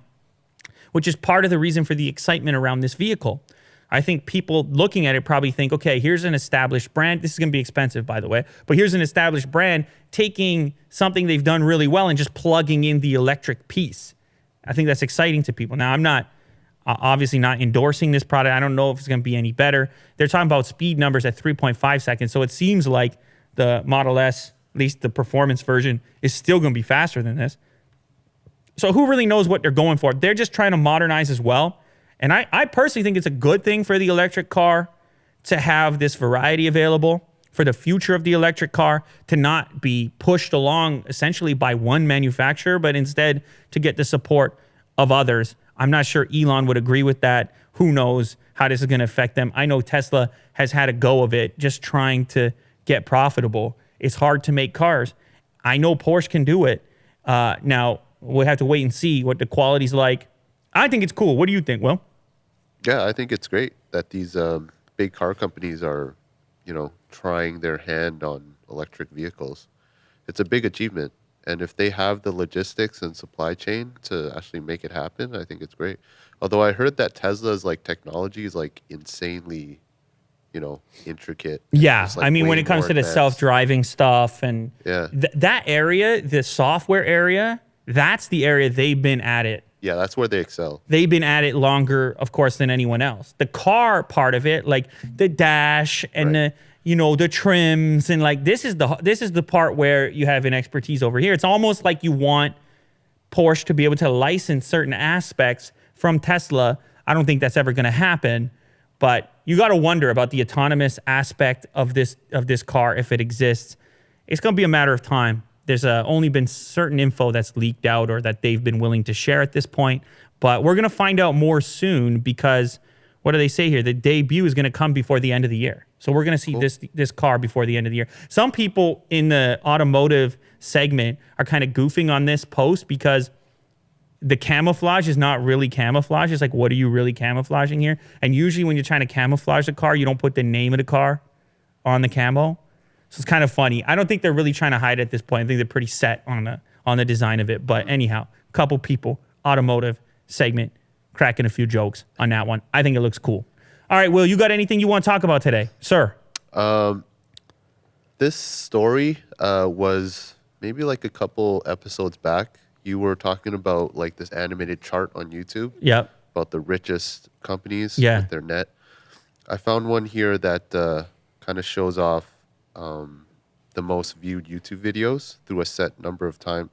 which is part of the reason for the excitement around this vehicle. I think people looking at it probably think, okay, here's an established brand. This is going to be expensive, by the way. But here's an established brand taking something they've done really well and just plugging in the electric piece. I think that's exciting to people. Now, I'm not obviously not endorsing this product. I don't know if it's going to be any better. They're talking about speed numbers at 3.5 seconds. So it seems like the Model S, at least the performance version, is still going to be faster than this. So who really knows what they're going for? They're just trying to modernize as well. And I personally think it's a good thing for the electric car to have this variety available, for the future of the electric car to not be pushed along essentially by one manufacturer, but instead to get the support of others. I'm not sure Elon would agree with that. Who knows how this is going to affect them? I know Tesla has had a go of it just trying to get profitable. It's hard to make cars. I know Porsche can do it. Now, we'll have to wait and see what the quality's like. I think it's cool. What do you think, Will? Yeah, I think it's great that these big car companies are, trying their hand on electric vehicles. It's a big achievement. And if they have the logistics and supply chain to actually make it happen, I think it's great. Although I heard that Tesla's technology is insanely, intricate. Yeah, It's, I mean, when it comes to the advanced. self-driving stuff and Yeah. that area, the software area, that's the area they've been at it. Yeah, that's where they excel. They've been at it longer, of course, than anyone else. The car part of it, like the dash and Right. the trims and this is the part where you have an expertise over here. It's almost like you want Porsche to be able to license certain aspects from Tesla. I don't think that's ever going to happen, but you got to wonder about the autonomous aspect of this car if it exists. It's going to be a matter of time. There's only been certain info that's leaked out or that they've been willing to share at this point. But we're going to find out more soon because what do they say here? The debut is going to come before the end of the year. So we're going to see this car before the end of the year. Some people in the automotive segment are kind of goofing on this post because the camouflage is not really camouflage. It's like, what are you really camouflaging here? And usually when you're trying to camouflage the car, you don't put the name of the car on the camo. So it's kind of funny. I don't think they're really trying to hide it at this point. I think they're pretty set on the design of it. But anyhow, a couple people, automotive segment, cracking a few jokes on that one. I think it looks cool. All right, Will, you got anything you want to talk about today, sir? This story was maybe like a couple episodes back. You were talking about like this animated chart on YouTube. Yep. About the richest companies with their net. I found one here that kind of shows off the most viewed YouTube videos through a set number of time,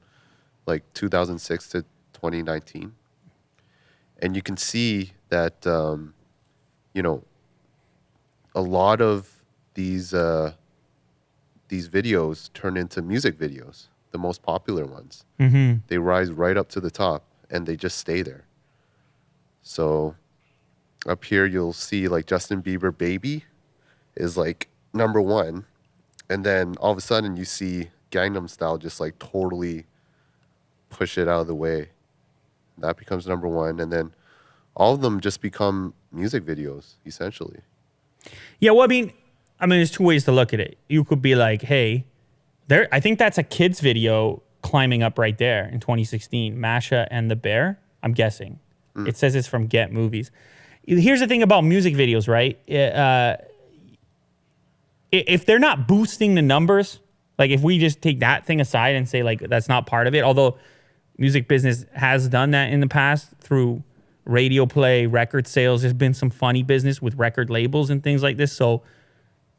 like 2006 to 2019. And you can see that, a lot of these videos turn into music videos, the most popular ones. Mm-hmm. They rise right up to the top and they just stay there. So up here, you'll see like Justin Bieber Baby is like number one. And then all of a sudden you see Gangnam Style just like totally push it out of the way. That becomes number one. And then all of them just become music videos, essentially. Yeah, well, I mean, there's two ways to look at it. You could be like, hey, I think that's a kid's video climbing up right there in 2016, Masha and the Bear, I'm guessing. It says it's from Get Movies. Here's the thing about music videos, right? If they're not boosting the numbers, like if we just take that thing aside and say like that's not part of it, although music business has done that in the past through radio play, record sales. There's been some funny business with record labels and things like this. So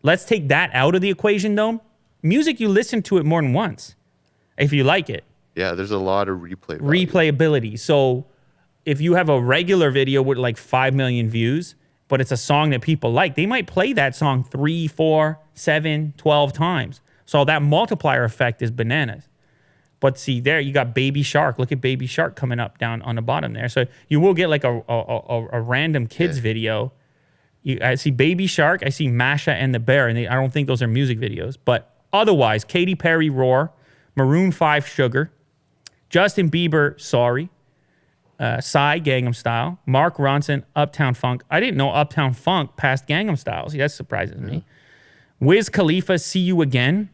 let's take that out of the equation, though. Music, you listen to it more than once if you like it. Yeah, there's a lot of replayability. So if you have a regular video with like 5 million views, but it's a song that people like, they might play that song 3, 4, 7, 12 times. So that multiplier effect is bananas. But see, there you got Baby Shark. Look at Baby Shark coming up down on the bottom there. So you will get like a random kids video. I see Baby Shark. I see Masha and the Bear. And I don't think those are music videos. But otherwise, Katy Perry, Roar, Maroon 5, Sugar, Justin Bieber, Sorry, Psy, Gangnam Style, Mark Ronson, Uptown Funk. I didn't know Uptown Funk passed Gangnam Style. See, that surprises me. Wiz Khalifa, See You Again,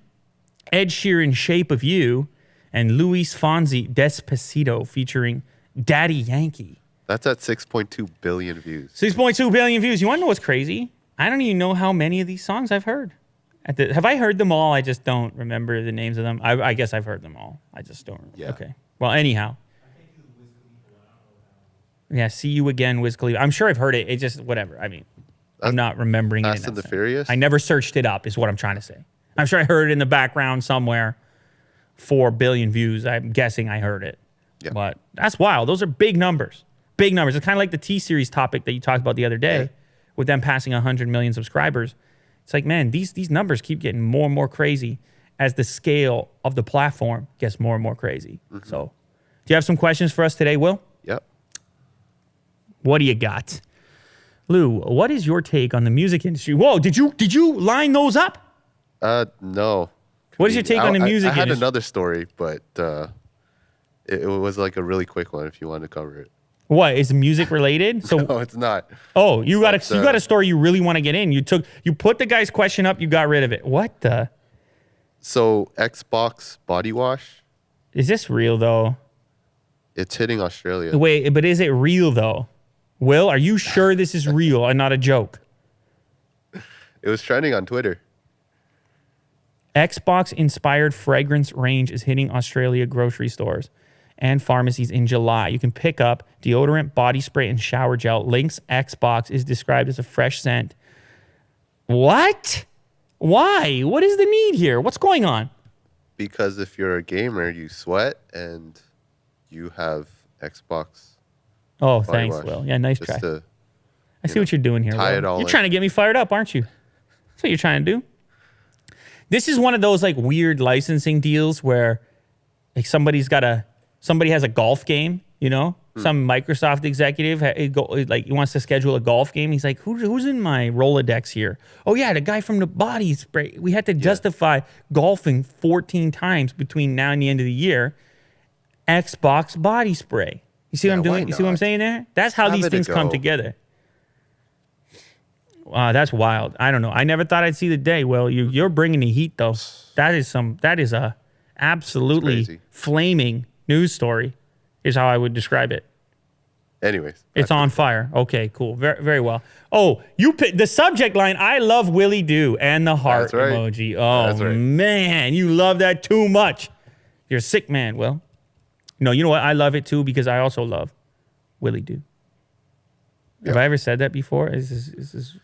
Ed Sheeran, Shape of You, and Luis Fonsi, Despacito, featuring Daddy Yankee. That's at 6.2 billion views. 6.2 billion views. You want to know what's crazy? I don't even know how many of these songs I've heard. Have I heard them all? I just don't remember the names of them. I guess I've heard them all. I just don't remember. Yeah. Okay. Well, anyhow. Yeah, See You Again, Wiz Khalifa. I'm sure I've heard it. It just, whatever. I mean, I'm not remembering it. Fast and the Furious? I never searched it up, is what I'm trying to say. I'm sure I heard it in the background somewhere. 4 billion views. I'm guessing I heard it. Yeah. But that's wild. Those are big numbers. Big numbers. It's kind of like the T-Series topic that you talked about the other day with them passing 100 million subscribers. It's like, man, these numbers keep getting more and more crazy as the scale of the platform gets more and more crazy. So, do you have some questions for us today, Will? Yep. What do you got? Lou, what is your take on the music industry? Whoa, did you line those up? No. What is your take on the music industry? I had industry? another story, but it was like a really quick one if you want to cover it. What, is music related? So no, it's not. Oh, you got a story you really want to get in. You put the guy's question up, you got rid of it. What the? So Xbox body wash. Is this real though? It's hitting Australia. Wait, but is it real though? Will, are you sure this is real and not a joke? It was trending on Twitter. Xbox-inspired fragrance range is hitting Australia grocery stores and pharmacies in July. You can pick up deodorant, body spray, and shower gel. Link's Xbox is described as a fresh scent. What? Why? What is the need here? What's going on? Because if you're a gamer, you sweat and you have Xbox. Oh, thanks, wash. Will. Yeah, nice try. I see what you're doing here, Will. You're trying to get me fired up, aren't you? That's what you're trying to do. This is one of those like weird licensing deals where like somebody has a golf game, you know? Some Microsoft executive he wants to schedule a golf game. He's like, who's in my Rolodex here? Oh yeah, the guy from the body spray. We had to justify golfing 14 times between now and the end of the year. Xbox body spray. You see what I'm doing? You see what I'm not? saying there? That's how Have these it a things come go. together. That's wild. I don't know. I never thought I'd see the day. Well, you're bringing the heat though. That is a absolutely crazy. flaming news story, is how I would describe it. Anyways, It's on fire. Okay, cool. Very, very well. Oh, you picked the subject line. I love Willie Do and the heart That's right. emoji. Oh That's right. man, you love that too much. You're a sick man, Will. No, you know what? I love it too because I also love Willie Do. Have I ever said that before? Is this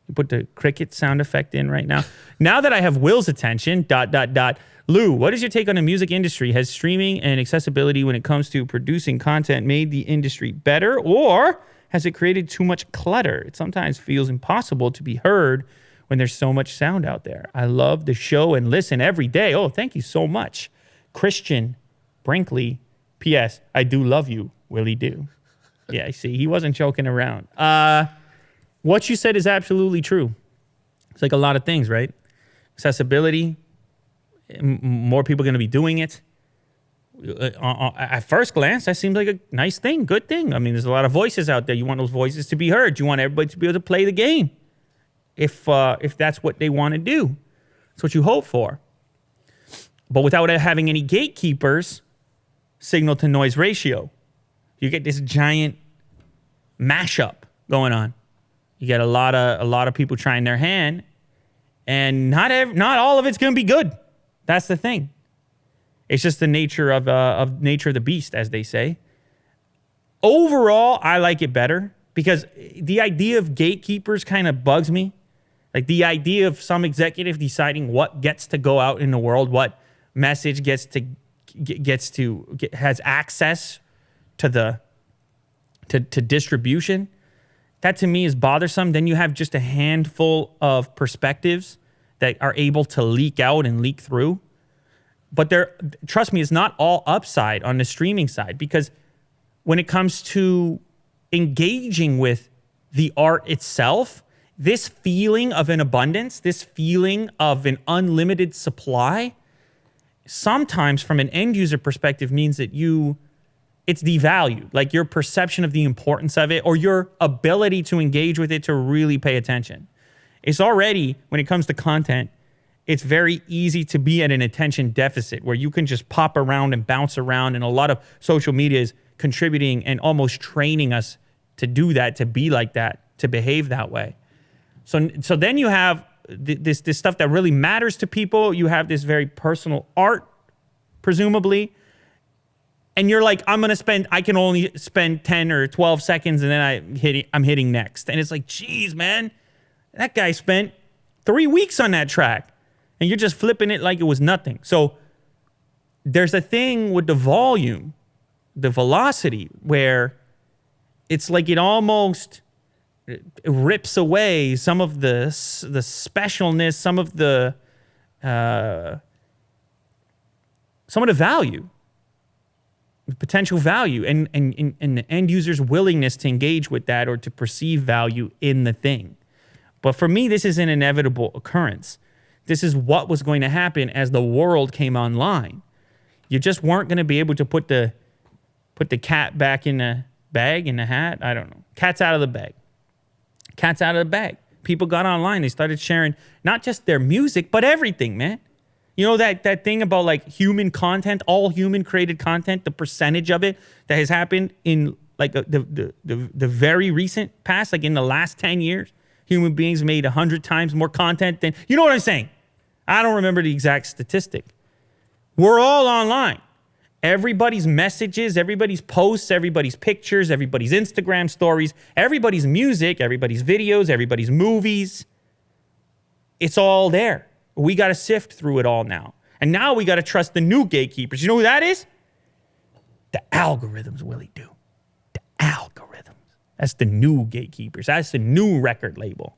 you put the cricket sound effect in right now? Now that I have Will's attention, ... Lou, what is your take on the music industry? Has streaming and accessibility when it comes to producing content made the industry better, or has it created too much clutter? It sometimes feels impossible to be heard when there's so much sound out there. I love the show and listen every day. Oh, thank you so much. Christian Brinkley, P.S. I do love you, Willie Do. Yeah, I see. He wasn't joking around. What you said is absolutely true. It's like a lot of things, right? Accessibility, more people are going to be doing it. At first glance, that seems like a nice thing, good thing. I mean, there's a lot of voices out there. You want those voices to be heard. You want everybody to be able to play the game if that's what they want to do. That's what you hope for. But without having any gatekeepers, signal to noise ratio, you get this giant mashup going on. You get a lot of people trying their hand, and not all of it's going to be good. That's the thing. It's just the nature of nature of the beast, as they say. Overall, I like it better because the idea of gatekeepers kind of bugs me. Like the idea of some executive deciding what gets to go out in the world, what message has access to distribution. That to me is bothersome. Then you have just a handful of perspectives that are able to leak out and leak through. But trust me, it's not all upside on the streaming side, because when it comes to engaging with the art itself, this feeling of an abundance, this feeling of an unlimited supply, sometimes from an end user perspective means that it's devalued, like your perception of the importance of it or your ability to engage with it, to really pay attention. It's already, when it comes to content, it's very easy to be at an attention deficit where you can just pop around and bounce around, and a lot of social media is contributing and almost training us to do that, to be like that, to behave that way. So then you have this stuff that really matters to people. You have this very personal art, presumably. And you're like, I can only spend 10 or 12 seconds and then I'm hitting next. And it's like, geez, man, that guy spent 3 weeks on that track and you're just flipping it like it was nothing. So there's a thing with the volume, the velocity, where it's like it almost rips away some of the specialness, some of the value. Potential value and the end user's willingness to engage with that or to perceive value in the thing. But for me, this is an inevitable occurrence. This is what was going to happen as the world came online. You just weren't going to be able to put the cat back in the bag, in the hat. I don't know. Cat's out of the bag. Cat's out of the bag. People got online. They started sharing not just their music, but everything, man. You know that thing about like human content, all human created content, the percentage of it that has happened in like the very recent past, like in the last 10 years, human beings made 100 times more content than, you know what I'm saying? I don't remember the exact statistic. We're all online. Everybody's messages, everybody's posts, everybody's pictures, everybody's Instagram stories, everybody's music, everybody's videos, everybody's movies. It's all there. We got to sift through it all now. And now we got to trust the new gatekeepers. You know who that is? The algorithms, Willie Do. The algorithms. That's the new gatekeepers. That's the new record label.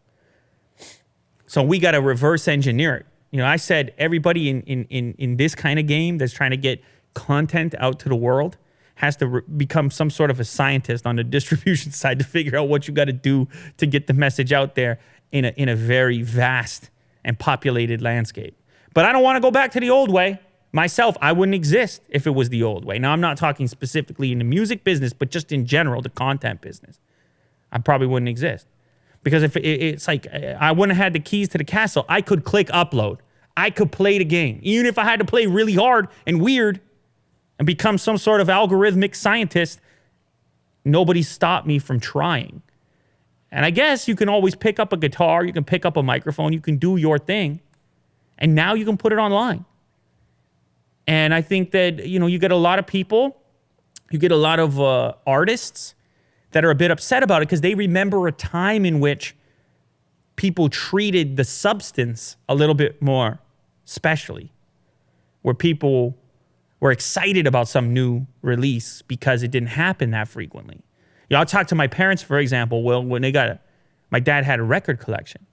So we got to reverse engineer it. You know, I said everybody in this kind of game that's trying to get content out to the world has to become some sort of a scientist on the distribution side to figure out what you got to do to get the message out there in a very vast and populated landscape. But I don't want to go back to the old way. Myself, I wouldn't exist if it was the old way. Now, I'm not talking specifically in the music business, but just in general, the content business. I probably wouldn't exist. Because if it's like I wouldn't have had the keys to the castle, I could click upload. I could play the game. Even if I had to play really hard and weird and become some sort of algorithmic scientist, nobody stopped me from trying. And I guess you can always pick up a guitar, you can pick up a microphone, you can do your thing. And now you can put it online. And I think that, you get a lot of people, you get a lot of artists that are a bit upset about it because they remember a time in which people treated the substance a little bit more specially, where people were excited about some new release because it didn't happen that frequently. I'll talk to my parents, for example, when my dad had a record collection.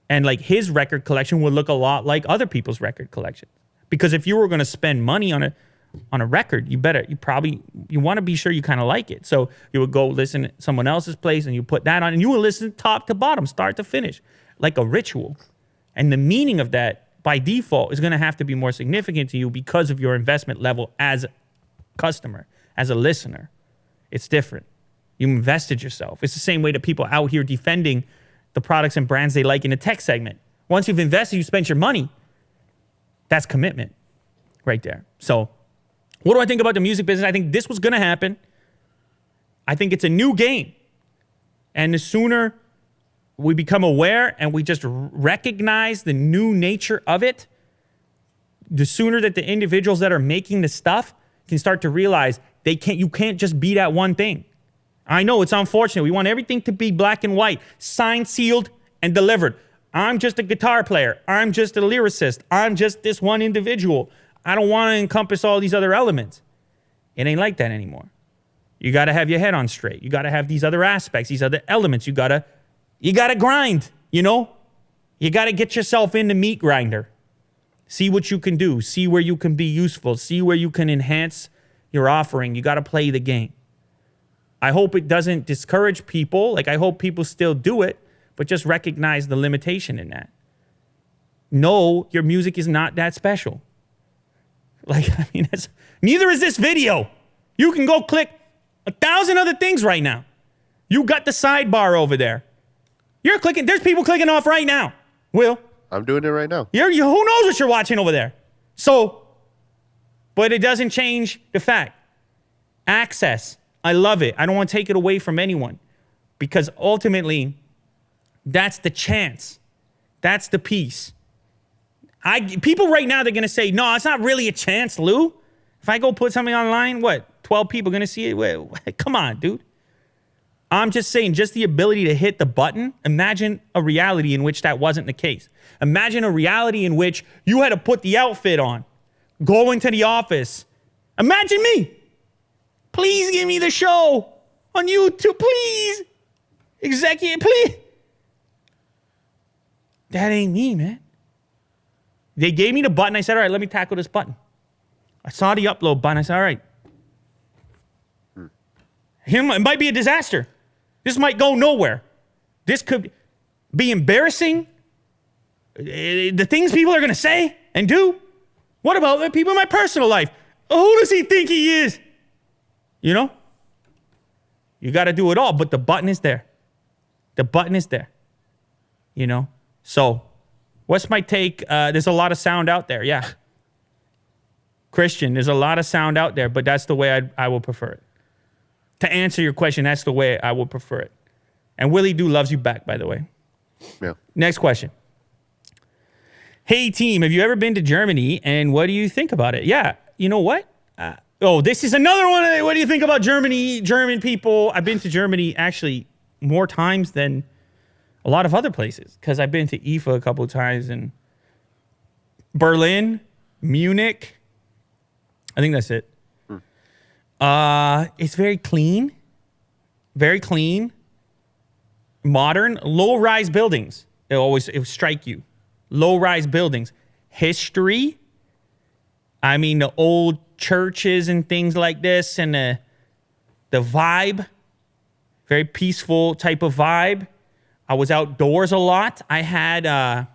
And like his record collection would look a lot like other people's record collections. Because if you were going to spend money on a record, you want to be sure you kind of like it. So you would go listen at someone else's place and you put that on and you would listen top to bottom, start to finish, like a ritual. And the meaning of that by default is going to have to be more significant to you because of your investment level as a customer, as a listener. It's different. You invested yourself. It's the same way that people out here defending the products and brands they like in the tech segment. Once you've invested, you spent your money. That's commitment right there. So what do I think about the music business? I think this was going to happen. I think it's a new game. And the sooner we become aware and we just recognize the new nature of it, the sooner that the individuals that are making the stuff can start to realize you can't just be that one thing. I know it's unfortunate. We want everything to be black and white, signed, sealed, and delivered. I'm just a guitar player. I'm just a lyricist. I'm just this one individual. I don't want to encompass all these other elements. It ain't like that anymore. You got to have your head on straight. You got to have these other aspects, these other elements. You got to grind, You got to get yourself in the meat grinder. See what you can do. See where you can be useful. See where you can enhance your offering. You got to play the game. I hope it doesn't discourage people. Like, I hope people still do it, but just recognize the limitation in that. No, your music is not that special. Neither is this video. You can go click 1,000 other things right now. You got the sidebar over there. You're clicking. There's people clicking off right now. Will. I'm doing it right now. Who knows what you're watching over there? But it doesn't change the fact. Access. I love it. I don't want to take it away from anyone because ultimately that's the chance. That's the piece. People right now, they're going to say, no, it's not really a chance, Lou. If I go put something online, 12 people are going to see it? Come on, dude. I'm just saying, just the ability to hit the button. Imagine a reality in which that wasn't the case. Imagine a reality in which you had to put the outfit on, go into the office. Imagine me. Please give me the show on YouTube, please. Executive, please. That ain't me, man. They gave me the button. I said, all right, let me tackle this button. I saw the upload button. I said, all right. It might be a disaster. This might go nowhere. This could be embarrassing. The things people are going to say and do. What about the people in my personal life? Who does he think he is? You got to do it all, but the button is there. The button is there. So what's my take? There's a lot of sound out there. Yeah. Christian, there's a lot of sound out there, but that's the way I will prefer it. To answer your question, that's the way I would prefer it. And Willie Doo loves you back, by the way. Yeah. Next question. Hey, team, have you ever been to Germany, and what do you think about it? Yeah, you know what? This is another one. What do you think about Germany, German people? I've been to Germany, actually, more times than a lot of other places, because I've been to IFA a couple of times, and Berlin, Munich. I think that's it. It's very clean, modern, low-rise buildings. It will strike you. Low-rise buildings. History. I mean, the old churches and things like this, and the vibe. Very peaceful type of vibe. I was outdoors a lot. I had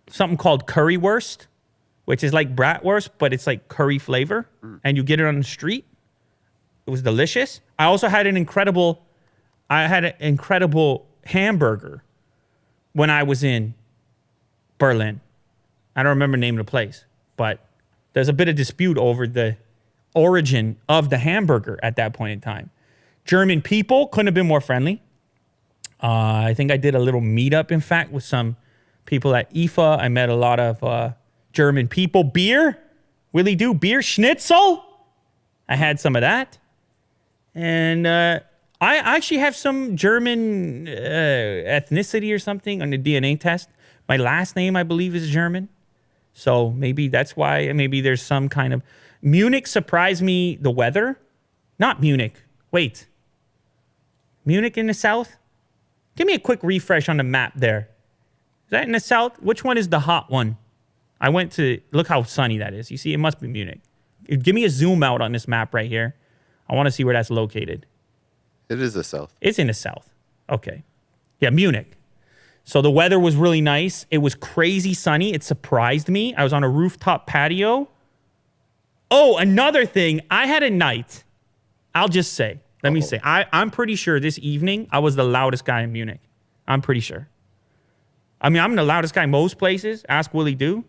something called currywurst. which is like bratwurst, but it's like curry flavor, and you get it on the street. It was delicious. I also had an incredible hamburger when I was in Berlin. I don't remember the name of the place, but there's a bit of dispute over the origin of the hamburger at that point in time. German people couldn't have been more friendly. I think I did a little meetup, in fact, with some people at IFA. I met a lot of German people. Beer, Willie do beer schnitzel. I had some of that. And I actually have some German ethnicity or something on the DNA test. My last name, I believe, is German. So maybe that's why. Maybe there's some kind of... Munich surprised me, the weather. Not Munich. Wait. Munich in the south? Give me a quick refresh on the map there. Is that in the south? Which one is the hot one? I went to... Look how sunny that is. You see, it must be Munich. Give me a zoom out on this map right here. I want to see where that's located. It is the south. It's in the south. Okay. Yeah, Munich. So the weather was really nice. It was crazy sunny. It surprised me. I was on a rooftop patio. Oh, another thing. I had a night. I'll just say. Let me say. I'm pretty sure this evening I was the loudest guy in Munich. I'm pretty sure. I mean, I'm the loudest guy most places. Ask Willie Do.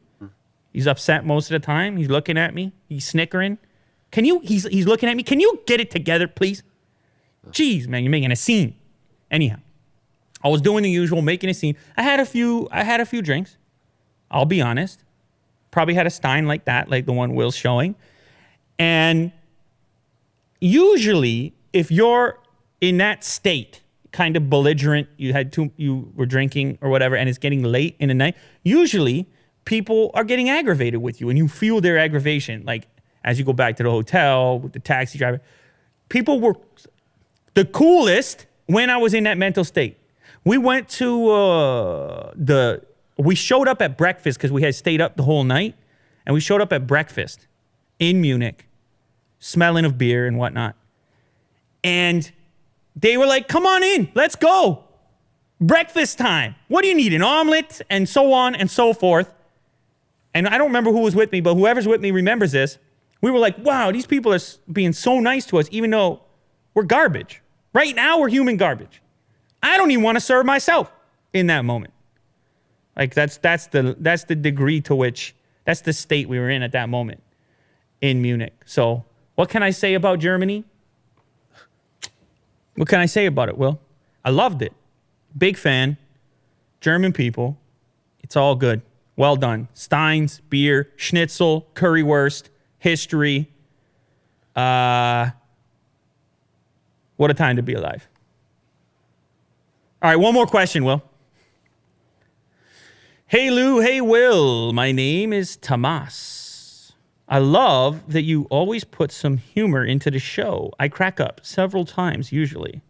He's upset most of the time. He's looking at me. He's snickering. He's looking at me. Can you get it together, please? Jeez, man, you're making a scene. Anyhow, I was doing the usual, making a scene. I had a few drinks. I'll be honest. Probably had a Stein like that, like the one Will's showing. And usually, if you're in that state, kind of belligerent, you were drinking or whatever, and it's getting late in the night, usually people are getting aggravated with you, and you feel their aggravation. Like, as you go back to the hotel with the taxi driver, people were the coolest when I was in that mental state. We went to we showed up at breakfast because we had stayed up the whole night, and we showed up at breakfast in Munich, smelling of beer and whatnot. And they were like, come on in, let's go. Breakfast time. What do you need? An omelet? And so on and so forth. And I don't remember who was with me, but whoever's with me remembers this. We were like, wow, these people are being so nice to us, even though we're garbage. Right now, we're human garbage. I don't even want to serve myself in that moment. Like, that's the degree to which, that's the state we were in at that moment in Munich. So what can I say about Germany? What can I say about it, Will? I loved it. Big fan. German people. It's all good. Well done. Steins, beer, schnitzel, currywurst, history. What a time to be alive. All right, one more question, Will. Hey, Lou. Hey, Will. My name is Tomas. I love that you always put some humor into the show. I crack up several times, usually.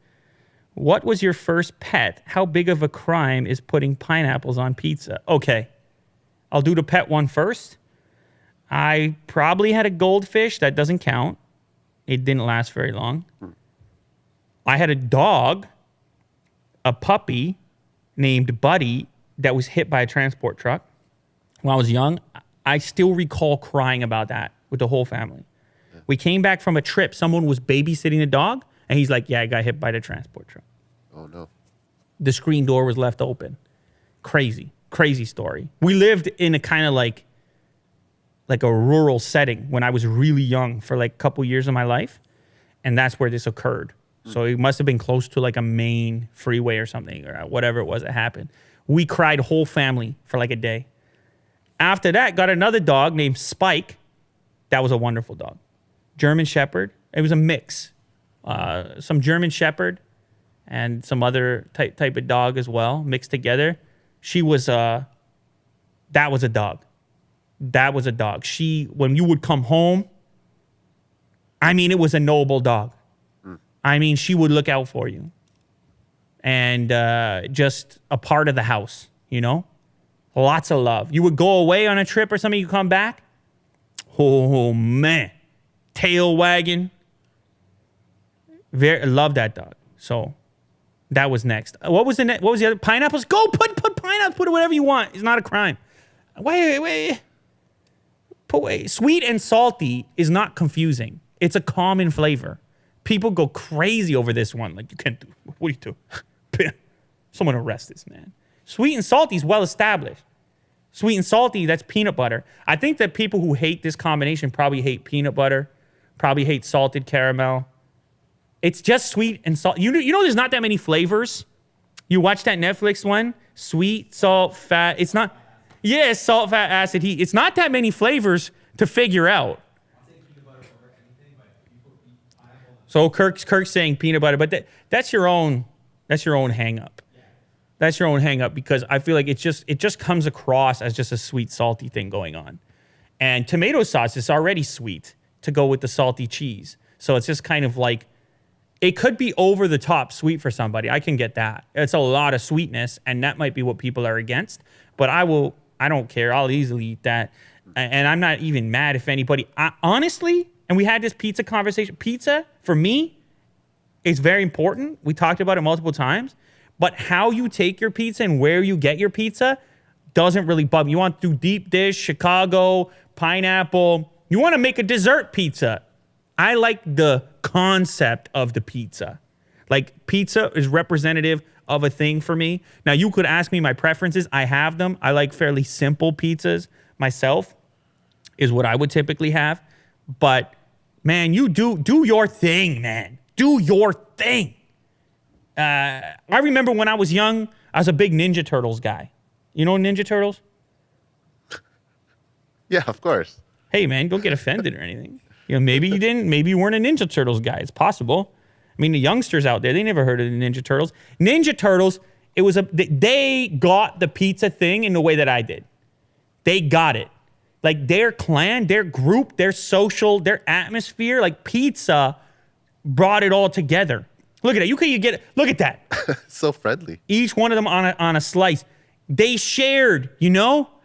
What was your first pet? How big of a crime is putting pineapples on pizza? Okay, I'll do the pet one first. I probably had a goldfish. That doesn't count. It didn't last very long. I had a dog, a puppy named Buddy, that was hit by a transport truck when I was young. I still recall crying about that with the whole family. Yeah. We came back from a trip. Someone was babysitting the dog, and he's like, yeah, I got hit by the transport truck. Oh, no. The screen door was left open. Crazy story. We lived in a kind of like a rural setting when I was really young for like a couple years of my life, and that's where this occurred. So it must have been close to like a main freeway or something, or whatever it was that happened. We cried whole family for like a day. After that, got another dog named Spike. That was a wonderful dog. German Shepherd. It was a mix. Some German Shepherd and some other type of dog as well, mixed together. That was a dog. That was a dog. When you would come home, I mean, it was a noble dog. I mean, she would look out for you. And just a part of the house, you know? Lots of love. You would go away on a trip or something, you come back. Oh, man. Tail wagging. Love that dog. So that was next. What was the other? Pineapples? Go put pineapples, put whatever you want. It's not a crime. Wait. Sweet and salty is not confusing. It's a common flavor. People go crazy over this one. Like, you can't do, what do you do? Someone arrest this man. Sweet and salty is well established. Sweet and salty, that's peanut butter. I think that people who hate this combination probably hate peanut butter, probably hate salted caramel. It's just sweet and salt. You know there's not that many flavors? You watch that Netflix one? Sweet, salt, fat. It's not... Yeah, salt, fat, acid, heat. It's not that many flavors to figure out. So Kirk's saying peanut butter, but that's your own hang up. That's your own hang up because I feel like it just comes across as just a sweet, salty thing going on. And tomato sauce is already sweet to go with the salty cheese. So it's just kind of like, it could be over the top sweet for somebody. I can get that. It's a lot of sweetness, and that might be what people are against. But I don't care. I'll easily eat that. And I'm not even mad if anybody, honestly, and we had this pizza conversation. Pizza, for me, is very important. We talked about it multiple times. But how you take your pizza and where you get your pizza doesn't really bug me. You want to do deep dish, Chicago, pineapple. You want to make a dessert pizza. I like the concept of the pizza. Like, pizza is representative of a thing for me. Now, you could ask me my preferences. I have them. I like fairly simple pizzas myself, is what I would typically have. But, man, you do your thing, man. Do your thing. I remember when I was young, I was a big Ninja Turtles guy. You know Ninja Turtles? Yeah, of course. Hey, man, don't get offended or anything. You know, maybe you didn't. Maybe you weren't a Ninja Turtles guy. It's possible. I mean, the youngsters out there, they never heard of the Ninja Turtles. Ninja Turtles, they got the pizza thing in the way that I did. They got it. Like, their clan, their group, their social, their atmosphere, like, pizza brought it all together. Look at that. You get it. Look at that. So friendly. Each one of them on a slice. They shared,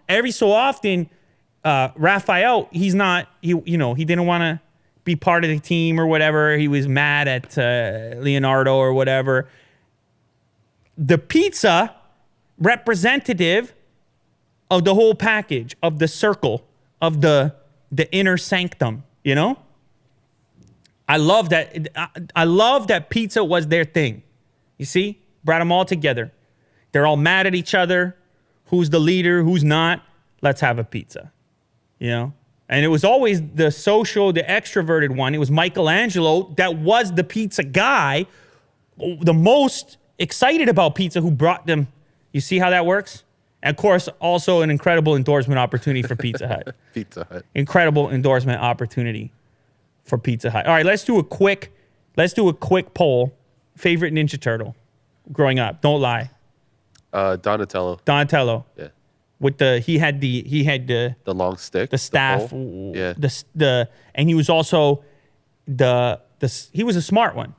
every so often, Raphael, he didn't want to be part of the team or whatever. He was mad at Leonardo or whatever. The pizza representative of the whole package, of the circle, of the inner sanctum, I love that. I love that pizza was their thing. You see? Brought them all together. They're all mad at each other. Who's the leader? Who's not? Let's have a pizza. And it was always the social, the extroverted one. It was Michelangelo that was the pizza guy, the most excited about pizza, who brought them. You see how that works? And of course, also an incredible endorsement opportunity for Pizza Hut. Pizza Hut. Incredible endorsement opportunity for Pizza Hut. All right, let's do a quick poll. Favorite Ninja Turtle growing up? Don't lie. Donatello. Yeah. With he had the long stick, the staff. Yeah. And he was also he was a smart one.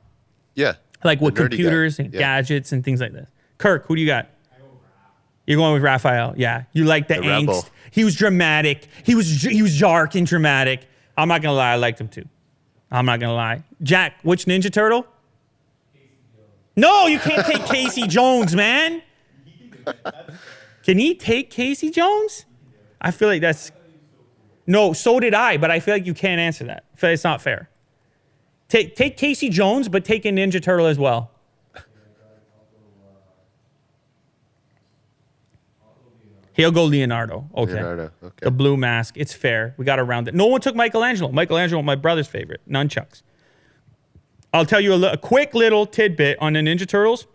Yeah. Like with computers and gadgets and things like that. Kirk, who do you got? You're going with Raphael. Yeah. You like the angst. Rebel. He was dramatic. He was dark and dramatic. I'm not going to lie. I liked him too. I'm not going to lie. Jack, which Ninja Turtle? No, you can't take Casey Jones, man. Can he take Casey Jones? I feel like that's... No, so did I, but I feel like you can't answer that. I feel like it's not fair. Take Casey Jones, but take a Ninja Turtle as well. He'll go Leonardo. Okay. Leonardo, okay. The blue mask. It's fair. We got to round it. No one took Michelangelo. Michelangelo, my brother's favorite. Nunchucks. I'll tell you a quick little tidbit on the Ninja Turtles.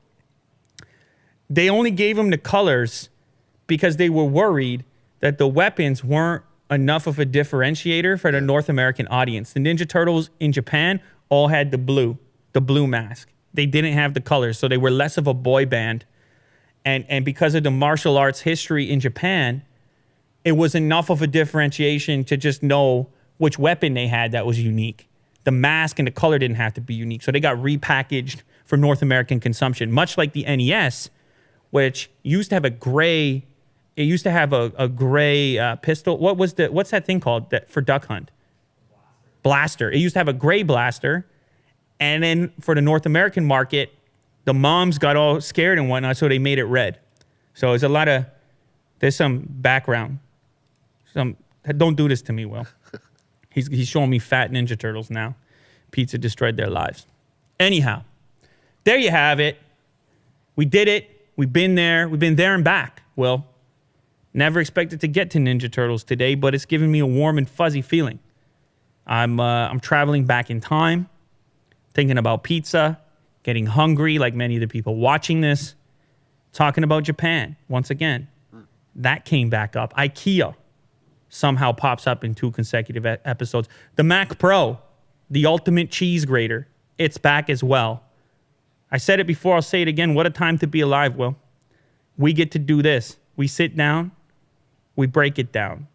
They only gave him the colors because they were worried that the weapons weren't enough of a differentiator for the North American audience. The Ninja Turtles in Japan all had the blue mask. They didn't have the colors, so they were less of a boy band. And because of the martial arts history in Japan, it was enough of a differentiation to just know which weapon they had that was unique. The mask and the color didn't have to be unique. So they got repackaged for North American consumption, much like the NES, which used to have a gray pistol. What's that thing called for Duck Hunt? Blaster. It used to have a gray blaster. And then for the North American market, the moms got all scared and whatnot, so they made it red. So there's some background, some Don't do this to me, Will. He's showing me fat Ninja Turtles now. Pizza destroyed their lives. Anyhow, there you have it. We did it. We've been there. We've been there and back, Will. Never expected to get to Ninja Turtles today, but it's giving me a warm and fuzzy feeling. I'm traveling back in time, thinking about pizza, getting hungry like many of the people watching this, talking about Japan once again. That came back up. Ikea somehow pops up in 2 consecutive episodes. The Mac Pro, the ultimate cheese grater, it's back as well. I said it before, I'll say it again. What a time to be alive, Will. We get to do this. We sit down, we break it down.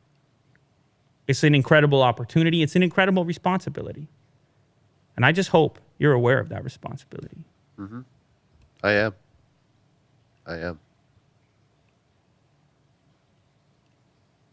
It's an incredible opportunity. It's an incredible responsibility. And I just hope you're aware of that responsibility. Mm-hmm. I am.